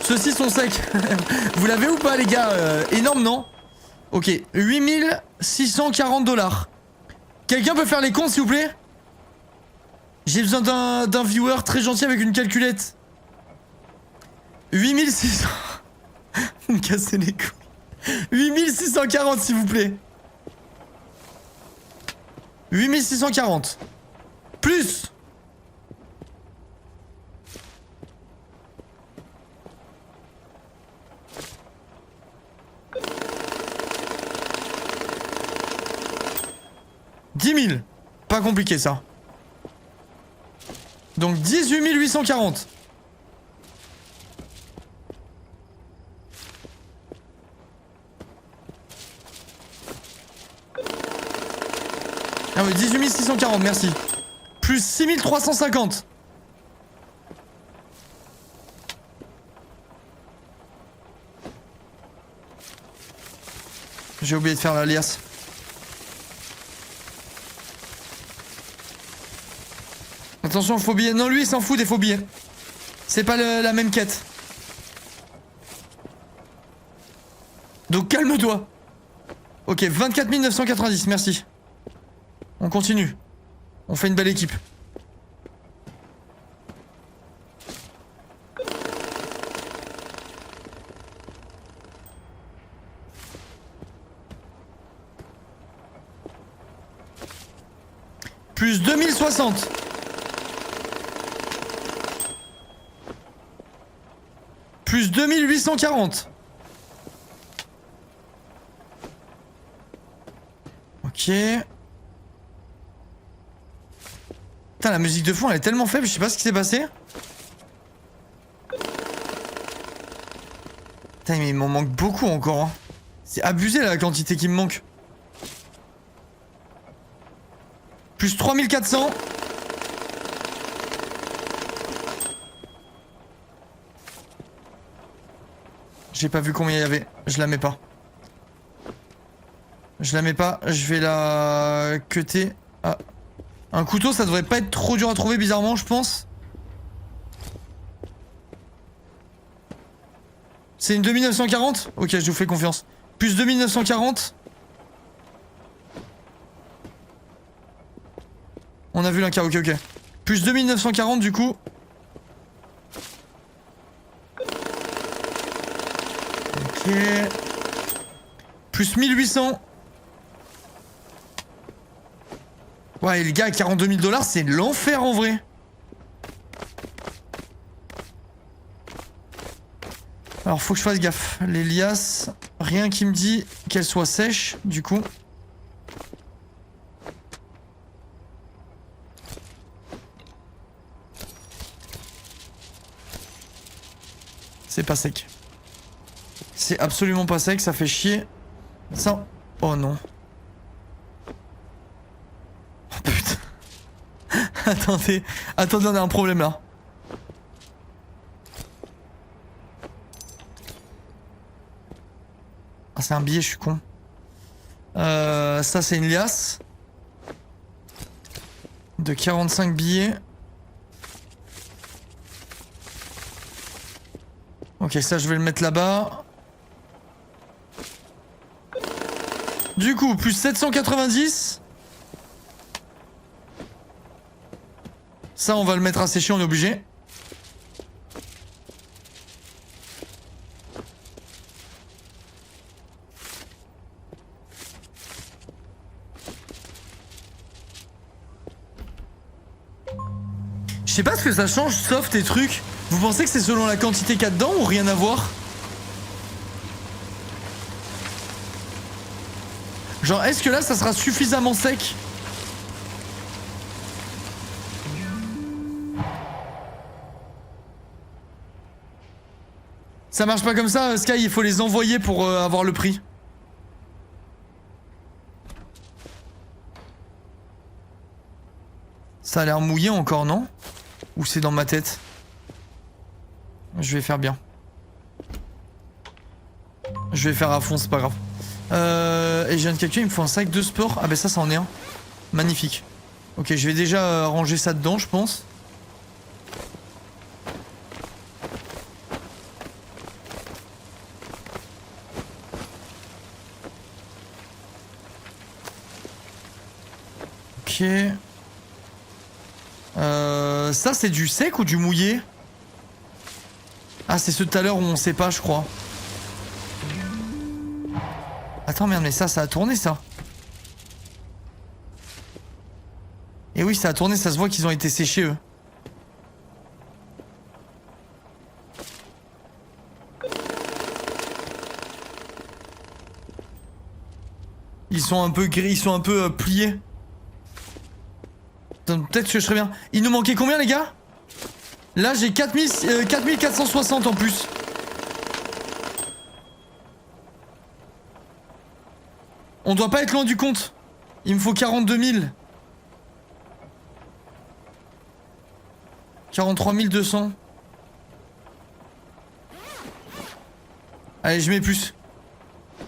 Ceux-ci sont secs. Vous l'avez ou pas, les gars? Énorme, non? Ok, 8640 $. Quelqu'un peut faire les comptes, s'il vous plaît? J'ai besoin d'un viewer très gentil avec une calculette. 8600... Vous me cassez les couilles. 8640, s'il vous plaît. 8640. Plus... $10 000. Pas compliqué ça. Donc 18 840. Ah oui, 18 640, merci. Plus 6 350. J'ai oublié de faire l'alias. Attention, faux billets. Non, lui, il s'en fout des faux billets. C'est pas la même quête. Donc, calme-toi. Ok, 24 990, merci. On continue. On fait une belle équipe. Plus 2060. Plus 2840. Ok. Putain, la musique de fond elle est tellement faible, je sais pas ce qui s'est passé. Putain, mais il m'en manque beaucoup encore. Hein. C'est abusé la quantité qui me manque. Plus 3400. J'ai pas vu combien il y avait. Je la mets pas. Je la mets pas. Je vais la cutter. Ah. Un couteau, ça devrait pas être trop dur à trouver, bizarrement, je pense. C'est une 2940 ? Ok, je vous fais confiance. Plus 2940. On a vu l'un, ok, ok. Plus 2940 du coup. Ok. Plus 1800. Ouais, les gars, 42 000 $, c'est l'enfer en vrai. Alors, faut que je fasse gaffe. Les liasses, rien qui me dit qu'elles soient sèches, du coup. C'est pas sec. C'est absolument pas sec, ça fait chier. Ça... Oh non. Oh putain. Attendez. Attendez, on a un problème là. c'est un billet, je suis con. Ça, c'est une liasse. De 45 billets. Ok, ça, je vais le mettre là-bas. Du coup, plus 790. Ça, on va le mettre à sécher, on est obligé. Je sais pas ce que ça change, soft et trucs. Vous pensez que c'est selon la quantité qu'il y a dedans ou rien à voir? Genre, est-ce que là, ça sera suffisamment sec? Ça marche pas comme ça, Sky, il faut les envoyer pour avoir le prix. Ça a l'air mouillé encore, non? Ou c'est dans ma tête? Je vais faire bien. Je vais faire à fond, c'est pas grave. Et je viens de calculer, il me faut un sac de sport. Ah bah ça en est un. Magnifique. Ok, je vais déjà ranger ça dedans, je pense. Ok. Ça c'est du sec ou du mouillé? Ah c'est ce tout à l'heure où on sait pas je crois. Attends merde mais ça a tourné ça. Et oui ça a tourné, ça se voit qu'ils ont été séchés eux. Ils sont un peu gris, ils sont un peu pliés. Peut-être que je serais bien. Il nous manquait combien les gars? Là j'ai 4460 en plus. On doit pas être loin du compte. Il me faut 42 000. 43 200. Allez je mets plus.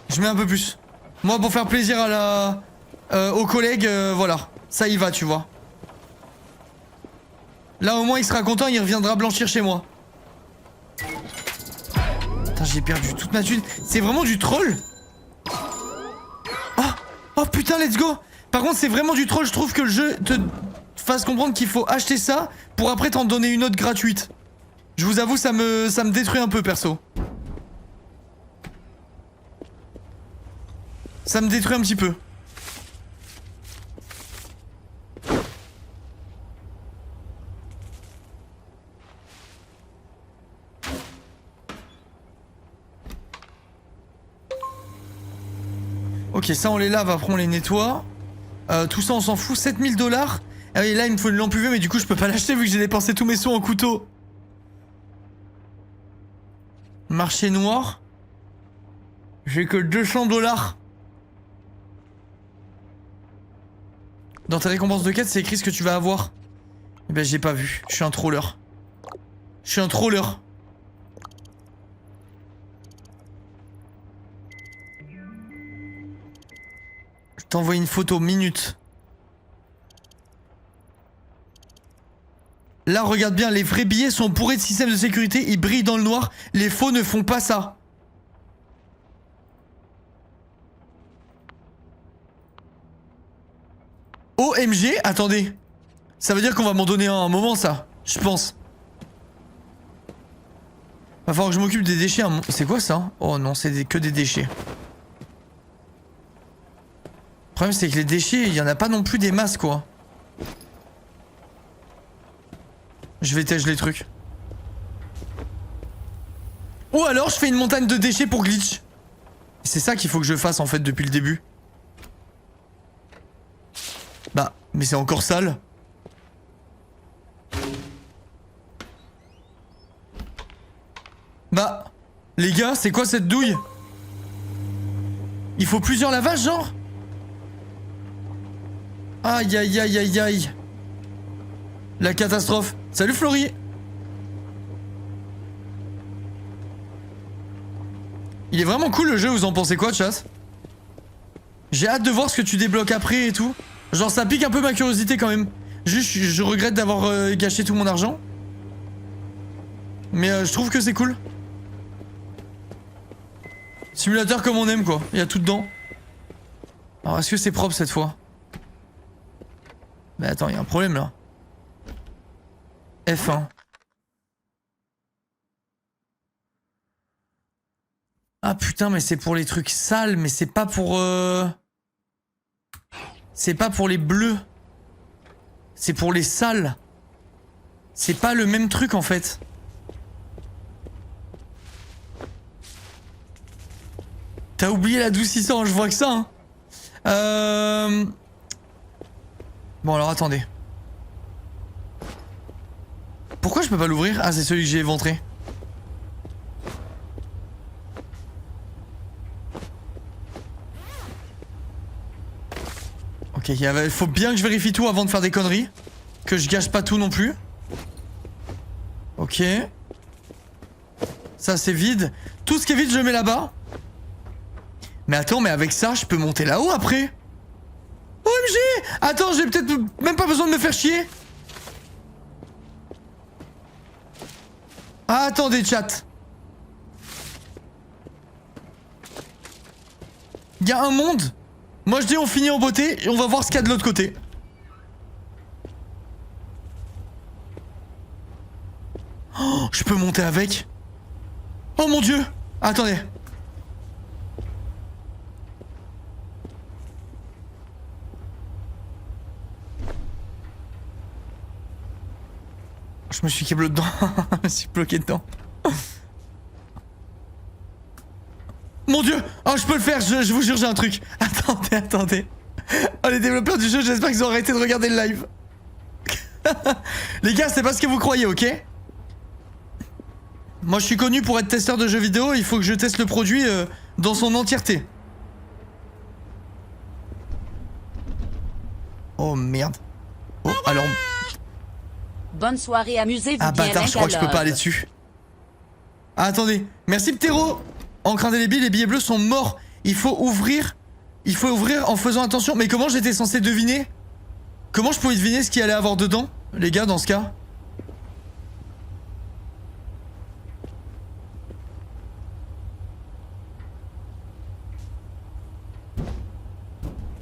Je mets un peu plus. Moi pour faire plaisir à aux collègues, voilà. Ça y va tu vois. Là au moins il sera content, il reviendra blanchir chez moi. Putain j'ai perdu toute ma thune. C'est vraiment du troll. Oh putain let's go. Par contre c'est vraiment du troll, je trouve que le jeu te fasse comprendre qu'il faut acheter ça pour après t'en donner une autre gratuite. Je vous avoue ça me détruit un peu perso. Ça me détruit un petit peu. Ok, ça on les lave, après on les nettoie. Tout ça on s'en fout, 7000 $. Ah oui, là il me faut une lampe UV, mais du coup je peux pas l'acheter vu que j'ai dépensé tous mes sous en couteau. Marché noir. J'ai que 200 $. Dans tes récompenses de quête, c'est écrit ce que tu vas avoir. Eh ben j'ai pas vu, je suis un troller. Je suis un troller. Je t'envoie une photo, minute. Là, regarde bien, les vrais billets sont bourrés de systèmes de sécurité, ils brillent dans le noir. Les faux ne font pas ça. OMG, attendez. Ça veut dire qu'on va m'en donner un moment, ça. Je pense. Va falloir que je m'occupe des déchets. C'est quoi ça? Oh non, c'est que des déchets. Le problème, c'est que les déchets, il y en a pas non plus des masses, quoi. Je vais tège les trucs. Ou alors, je fais une montagne de déchets pour glitch. C'est ça qu'il faut que je fasse, en fait, depuis le début. Bah, mais c'est encore sale. Bah, les gars, c'est quoi cette douille? Il faut plusieurs lavages, genre? Aïe aïe aïe aïe aïe. La catastrophe. Salut Florie. Il Il est vraiment cool le jeu, vous en pensez quoi, chat? J'ai hâte de voir ce que tu débloques après et tout. Genre ça pique un peu ma curiosité quand même. Juste je regrette d'avoir gâché tout mon argent. Mais je trouve que c'est cool. Simulateur comme on aime quoi, il y a tout dedans. Alors est-ce que c'est propre cette fois? Mais attends, il y a un problème là. F1. Ah putain, mais c'est pour les trucs sales, mais c'est pas pour... C'est pas pour les bleus. C'est pour les sales. C'est pas le même truc en fait. T'as oublié l'adoucissant, je vois que ça. Hein. Bon alors attendez. Pourquoi je peux pas l'ouvrir? Ah c'est celui que j'ai éventré. Ok, il faut bien que je vérifie tout avant de faire des conneries. Que je gâche pas tout non plus. Ok. Ça c'est vide. Tout ce qui est vide je le mets là-bas. Mais attends, mais avec ça je peux monter là-haut après. OMG! Attends, j'ai peut-être même pas besoin de me faire chier. Ah, attendez chat. Il y a un monde. Moi je dis on finit en beauté et on va voir ce qu'il y a de l'autre côté. Oh, je peux monter avec. Oh mon dieu. Attendez. Je me suis câblé dedans. Je me suis bloqué dedans. Mon dieu! Oh, je peux le faire, je vous jure, j'ai un truc. Attendez, attendez. Oh, les développeurs du jeu, j'espère qu'ils ont arrêté de regarder le live. Les gars, c'est pas ce que vous croyez, ok? Moi, je suis connu pour être testeur de jeux vidéo, il faut que je teste le produit dans son entièreté. Oh, merde. Oh, alors... Bonne soirée, amusez-vous Ah, bien. bâtard, je crois que je peux pas aller dessus. Ah, attendez. Merci, Ptero. Encre indélébile, les billets bleus sont morts. Il faut ouvrir en faisant attention. Mais comment j'étais censé deviner? Comment je pouvais deviner ce qu'il allait avoir dedans, les gars, dans ce cas?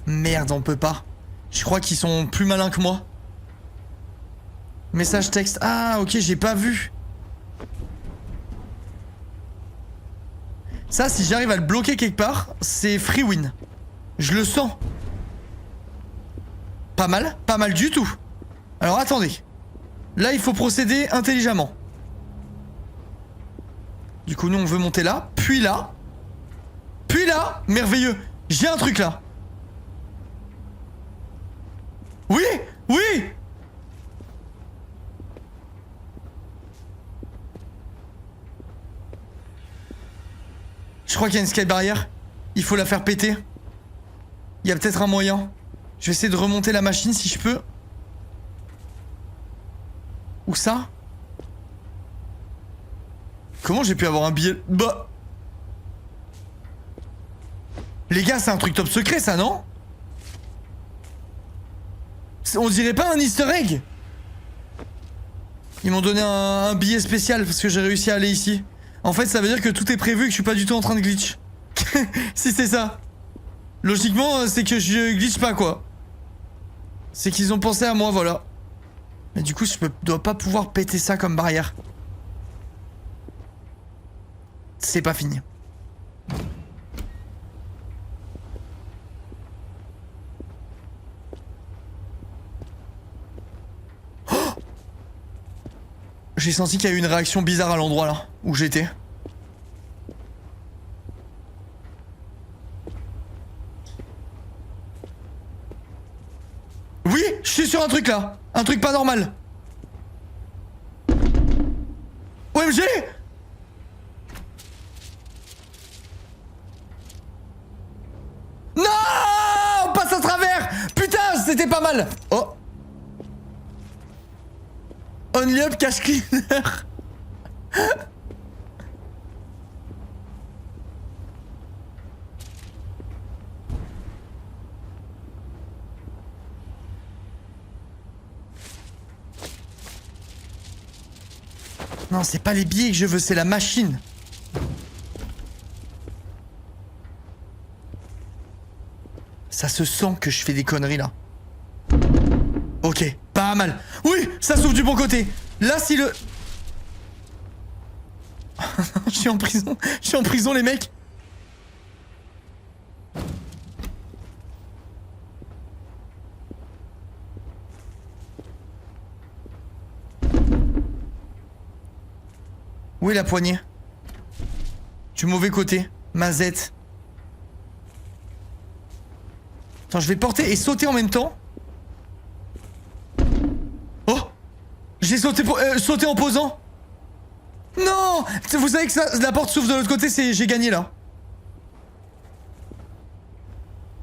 Merde, on peut pas. Je crois qu'ils sont plus malins que moi. Message texte. Ah, ok, j'ai pas vu. Ça, si j'arrive à le bloquer quelque part, c'est free win. Je le sens. Pas mal du tout. Alors attendez. Là, il faut procéder intelligemment. Du coup, nous, on veut monter là, puis là. Puis là, merveilleux. J'ai un truc là. Oui, oui. Je crois qu'il y a une sky barrière. Il faut la faire péter. Il y a peut-être un moyen. Je vais essayer de remonter la machine si je peux. Où ça? Comment j'ai pu avoir un billet? Bah... Les gars, c'est un truc top secret ça, non? On dirait pas un easter egg? Ils m'ont donné un billet spécial parce que j'ai réussi à aller ici. En fait, ça veut dire que tout est prévu et que je suis pas du tout en train de glitch. Si c'est ça. Logiquement, c'est que je glitch pas, quoi. C'est qu'ils ont pensé à moi, voilà. Mais du coup, je dois pas pouvoir péter ça comme barrière. C'est pas fini. Oh! J'ai senti qu'il y a eu une réaction bizarre à l'endroit là où j'étais. Oui, je suis sur un truc là. Un truc pas normal. OMG! Non! On passe à travers! Putain, c'était pas mal! Oh! Only up cache cleaner! Non, c'est pas les billets que je veux, c'est la machine. Ça se sent que je fais des conneries là. Ok, pas mal. Oui, ça s'ouvre du bon côté. Là, si le... Je suis en prison. Je suis en prison, les mecs. Où est la poignée? Du mauvais côté. Mazette. Attends, je vais porter et sauter en même temps. Oh! J'ai sauté, sauté en posant. Non! Vous savez que ça, la porte s'ouvre de l'autre côté, c'est j'ai gagné là.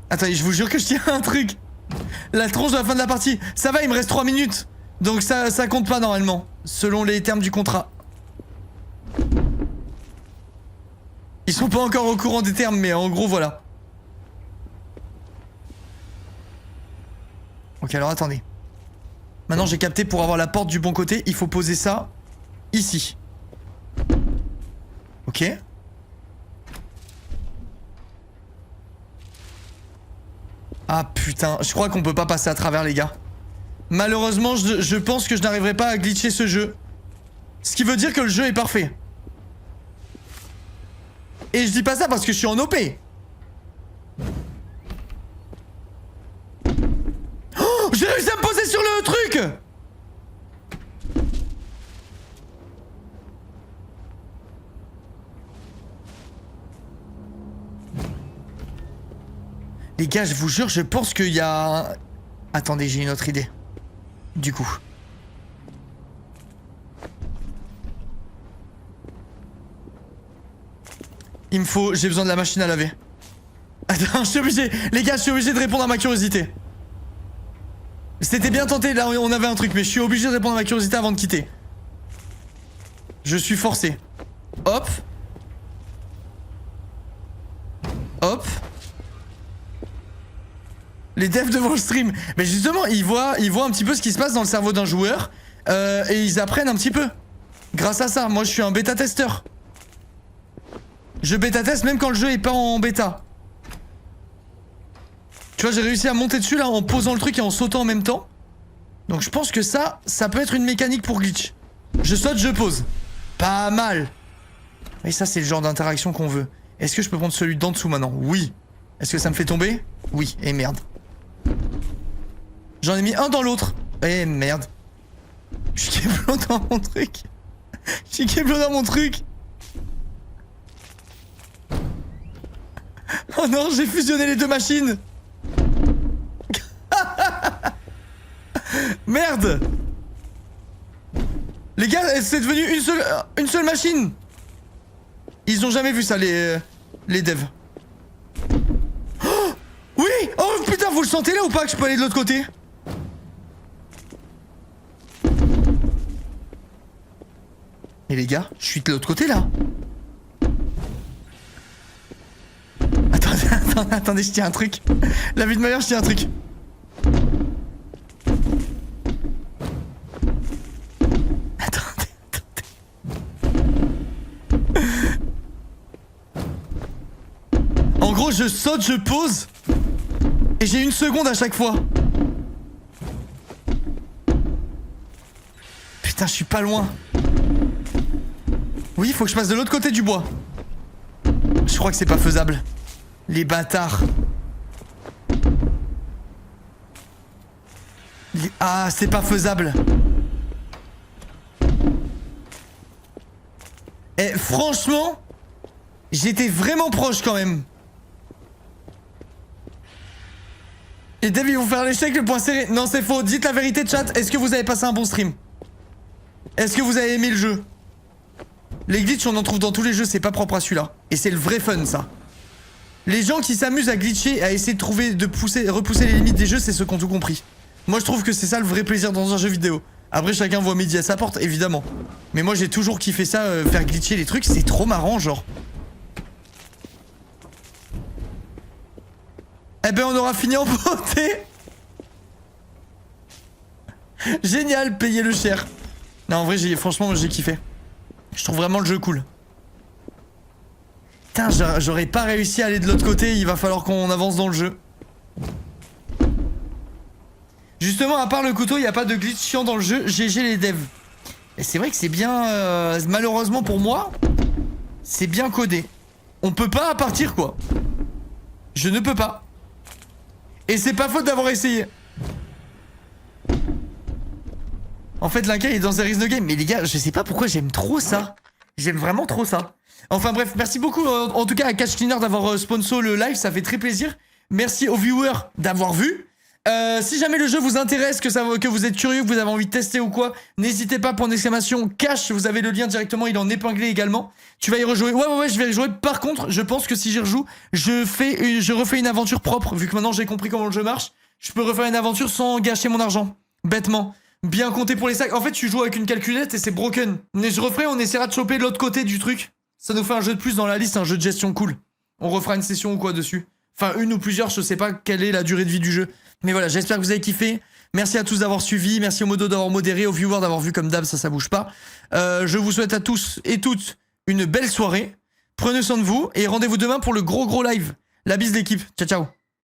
Attendez, je vous jure que je tiens un truc. La tronche de la fin de la partie. Ça va, il me reste 3 minutes. Donc ça compte pas normalement. Selon les termes du contrat. Ils sont pas encore au courant des termes, mais en gros, voilà. Ok, alors attendez. Maintenant, j'ai capté, pour avoir la porte du bon côté, il faut poser ça ici. Ok. Ah putain, je crois qu'on peut pas passer à travers, les gars. Malheureusement, je pense que je n'arriverai pas à glitcher ce jeu. Ce qui veut dire que le jeu est parfait. Et je dis pas ça parce que je suis en OP. Oh, j'ai réussi à me poser sur le truc. Les gars, je vous jure, je pense qu'il y a... Attendez, j'ai une autre idée. Du coup. Il me faut... J'ai besoin de la machine à laver. Attends, je suis obligé... Les gars, je suis obligé de répondre à ma curiosité. C'était bien tenté, là on avait un truc, mais je suis obligé de répondre à ma curiosité avant de quitter. Je suis forcé. Hop. Hop. Les devs devant le stream. Mais justement, ils voient un petit peu ce qui se passe dans le cerveau d'un joueur. Et ils apprennent un petit peu. Grâce à ça, moi je suis un bêta-testeur. Je bêta-teste même quand le jeu est pas en bêta. Tu vois, j'ai réussi à monter dessus là en posant le truc et en sautant en même temps. Donc je pense que ça peut être une mécanique pour glitch. Je saute, je pose. Pas mal. Et ça, c'est le genre d'interaction qu'on veut. Est-ce que je peux prendre celui d'en dessous maintenant? Oui. Est-ce que ça me fait tomber? Oui. Et merde. J'en ai mis un dans l'autre. Eh merde. Je suis keblo dans mon truc. Je suis keblo dans mon truc. Oh non, j'ai fusionné les deux machines. Merde. Les gars, c'est devenu une seule machine. Ils ont jamais vu ça, les devs. Oh oui. Oh putain, vous le sentez là ou pas que je peux aller de l'autre côté? Et les gars, je suis de l'autre côté là. Attendez, je tiens un truc. La vie de meilleur, je tiens un truc. Attendez. En gros, je saute, je pose. Et j'ai 1 seconde à chaque fois. Putain, je suis pas loin. Oui, il faut que je passe de l'autre côté du bois. Je crois que c'est pas faisable. Les bâtards. Ah, c'est pas faisable. Eh, franchement, j'étais vraiment proche quand même. Les devs, ils vont faire l'échec, le point serré. Non, c'est faux. Dites la vérité, chat. Est-ce que vous avez passé un bon stream? Est-ce que vous avez aimé le jeu? Les glitches, on en trouve dans tous les jeux, c'est pas propre à celui-là. Et c'est le vrai fun, ça. Les gens qui s'amusent à glitcher, à essayer de trouver, repousser les limites des jeux, c'est ceux qui ont tout compris. Moi, je trouve que c'est ça le vrai plaisir dans un jeu vidéo. Après, chacun voit midi à sa porte, évidemment. Mais moi, j'ai toujours kiffé ça, faire glitcher les trucs, c'est trop marrant, genre. Eh ben, on aura fini en beauté. Génial, payez le cher. Non, en vrai, franchement, j'ai kiffé. Je trouve vraiment le jeu cool. Putain, j'aurais pas réussi à aller de l'autre côté, il va falloir qu'on avance dans le jeu. Justement, à part le couteau, il n'y a pas de glitch chiant dans le jeu, GG les devs. Et c'est vrai que c'est bien... malheureusement pour moi, c'est bien codé. On peut pas partir quoi. Je ne peux pas. Et c'est pas faute d'avoir essayé. En fait, Linka il est dans There is no game. Mais les gars, je sais pas pourquoi j'aime trop ça. J'aime vraiment trop ça. Enfin bref, merci beaucoup en tout cas à Cash Cleaner d'avoir sponsor le live, ça fait très plaisir. Merci aux viewers d'avoir vu. Si jamais le jeu vous intéresse, que vous êtes curieux, que vous avez envie de tester ou quoi, n'hésitez pas, point d'exclamation, Cash, vous avez le lien directement, il est en épinglé également. Tu vas y rejouer. Ouais, je vais y rejouer. Par contre, je pense que si j'y rejoue, je refais une aventure propre, vu que maintenant j'ai compris comment le jeu marche. Je peux refaire une aventure sans gâcher mon argent. Bêtement. Bien compté pour les sacs. En fait, tu joues avec une calculette et c'est broken. Mais je referai, on essaiera de choper de l'autre côté du truc. Ça nous fait un jeu de plus dans la liste, un jeu de gestion cool. On refera une session ou quoi dessus. Enfin, une ou plusieurs, je sais pas quelle est la durée de vie du jeu. Mais voilà, j'espère que vous avez kiffé. Merci à tous d'avoir suivi. Merci aux modos d'avoir modéré, aux viewers d'avoir vu comme d'hab, ça bouge pas. Je vous souhaite à tous et toutes une belle soirée. Prenez soin de vous et rendez-vous demain pour le gros live. La bise l'équipe. Ciao, ciao.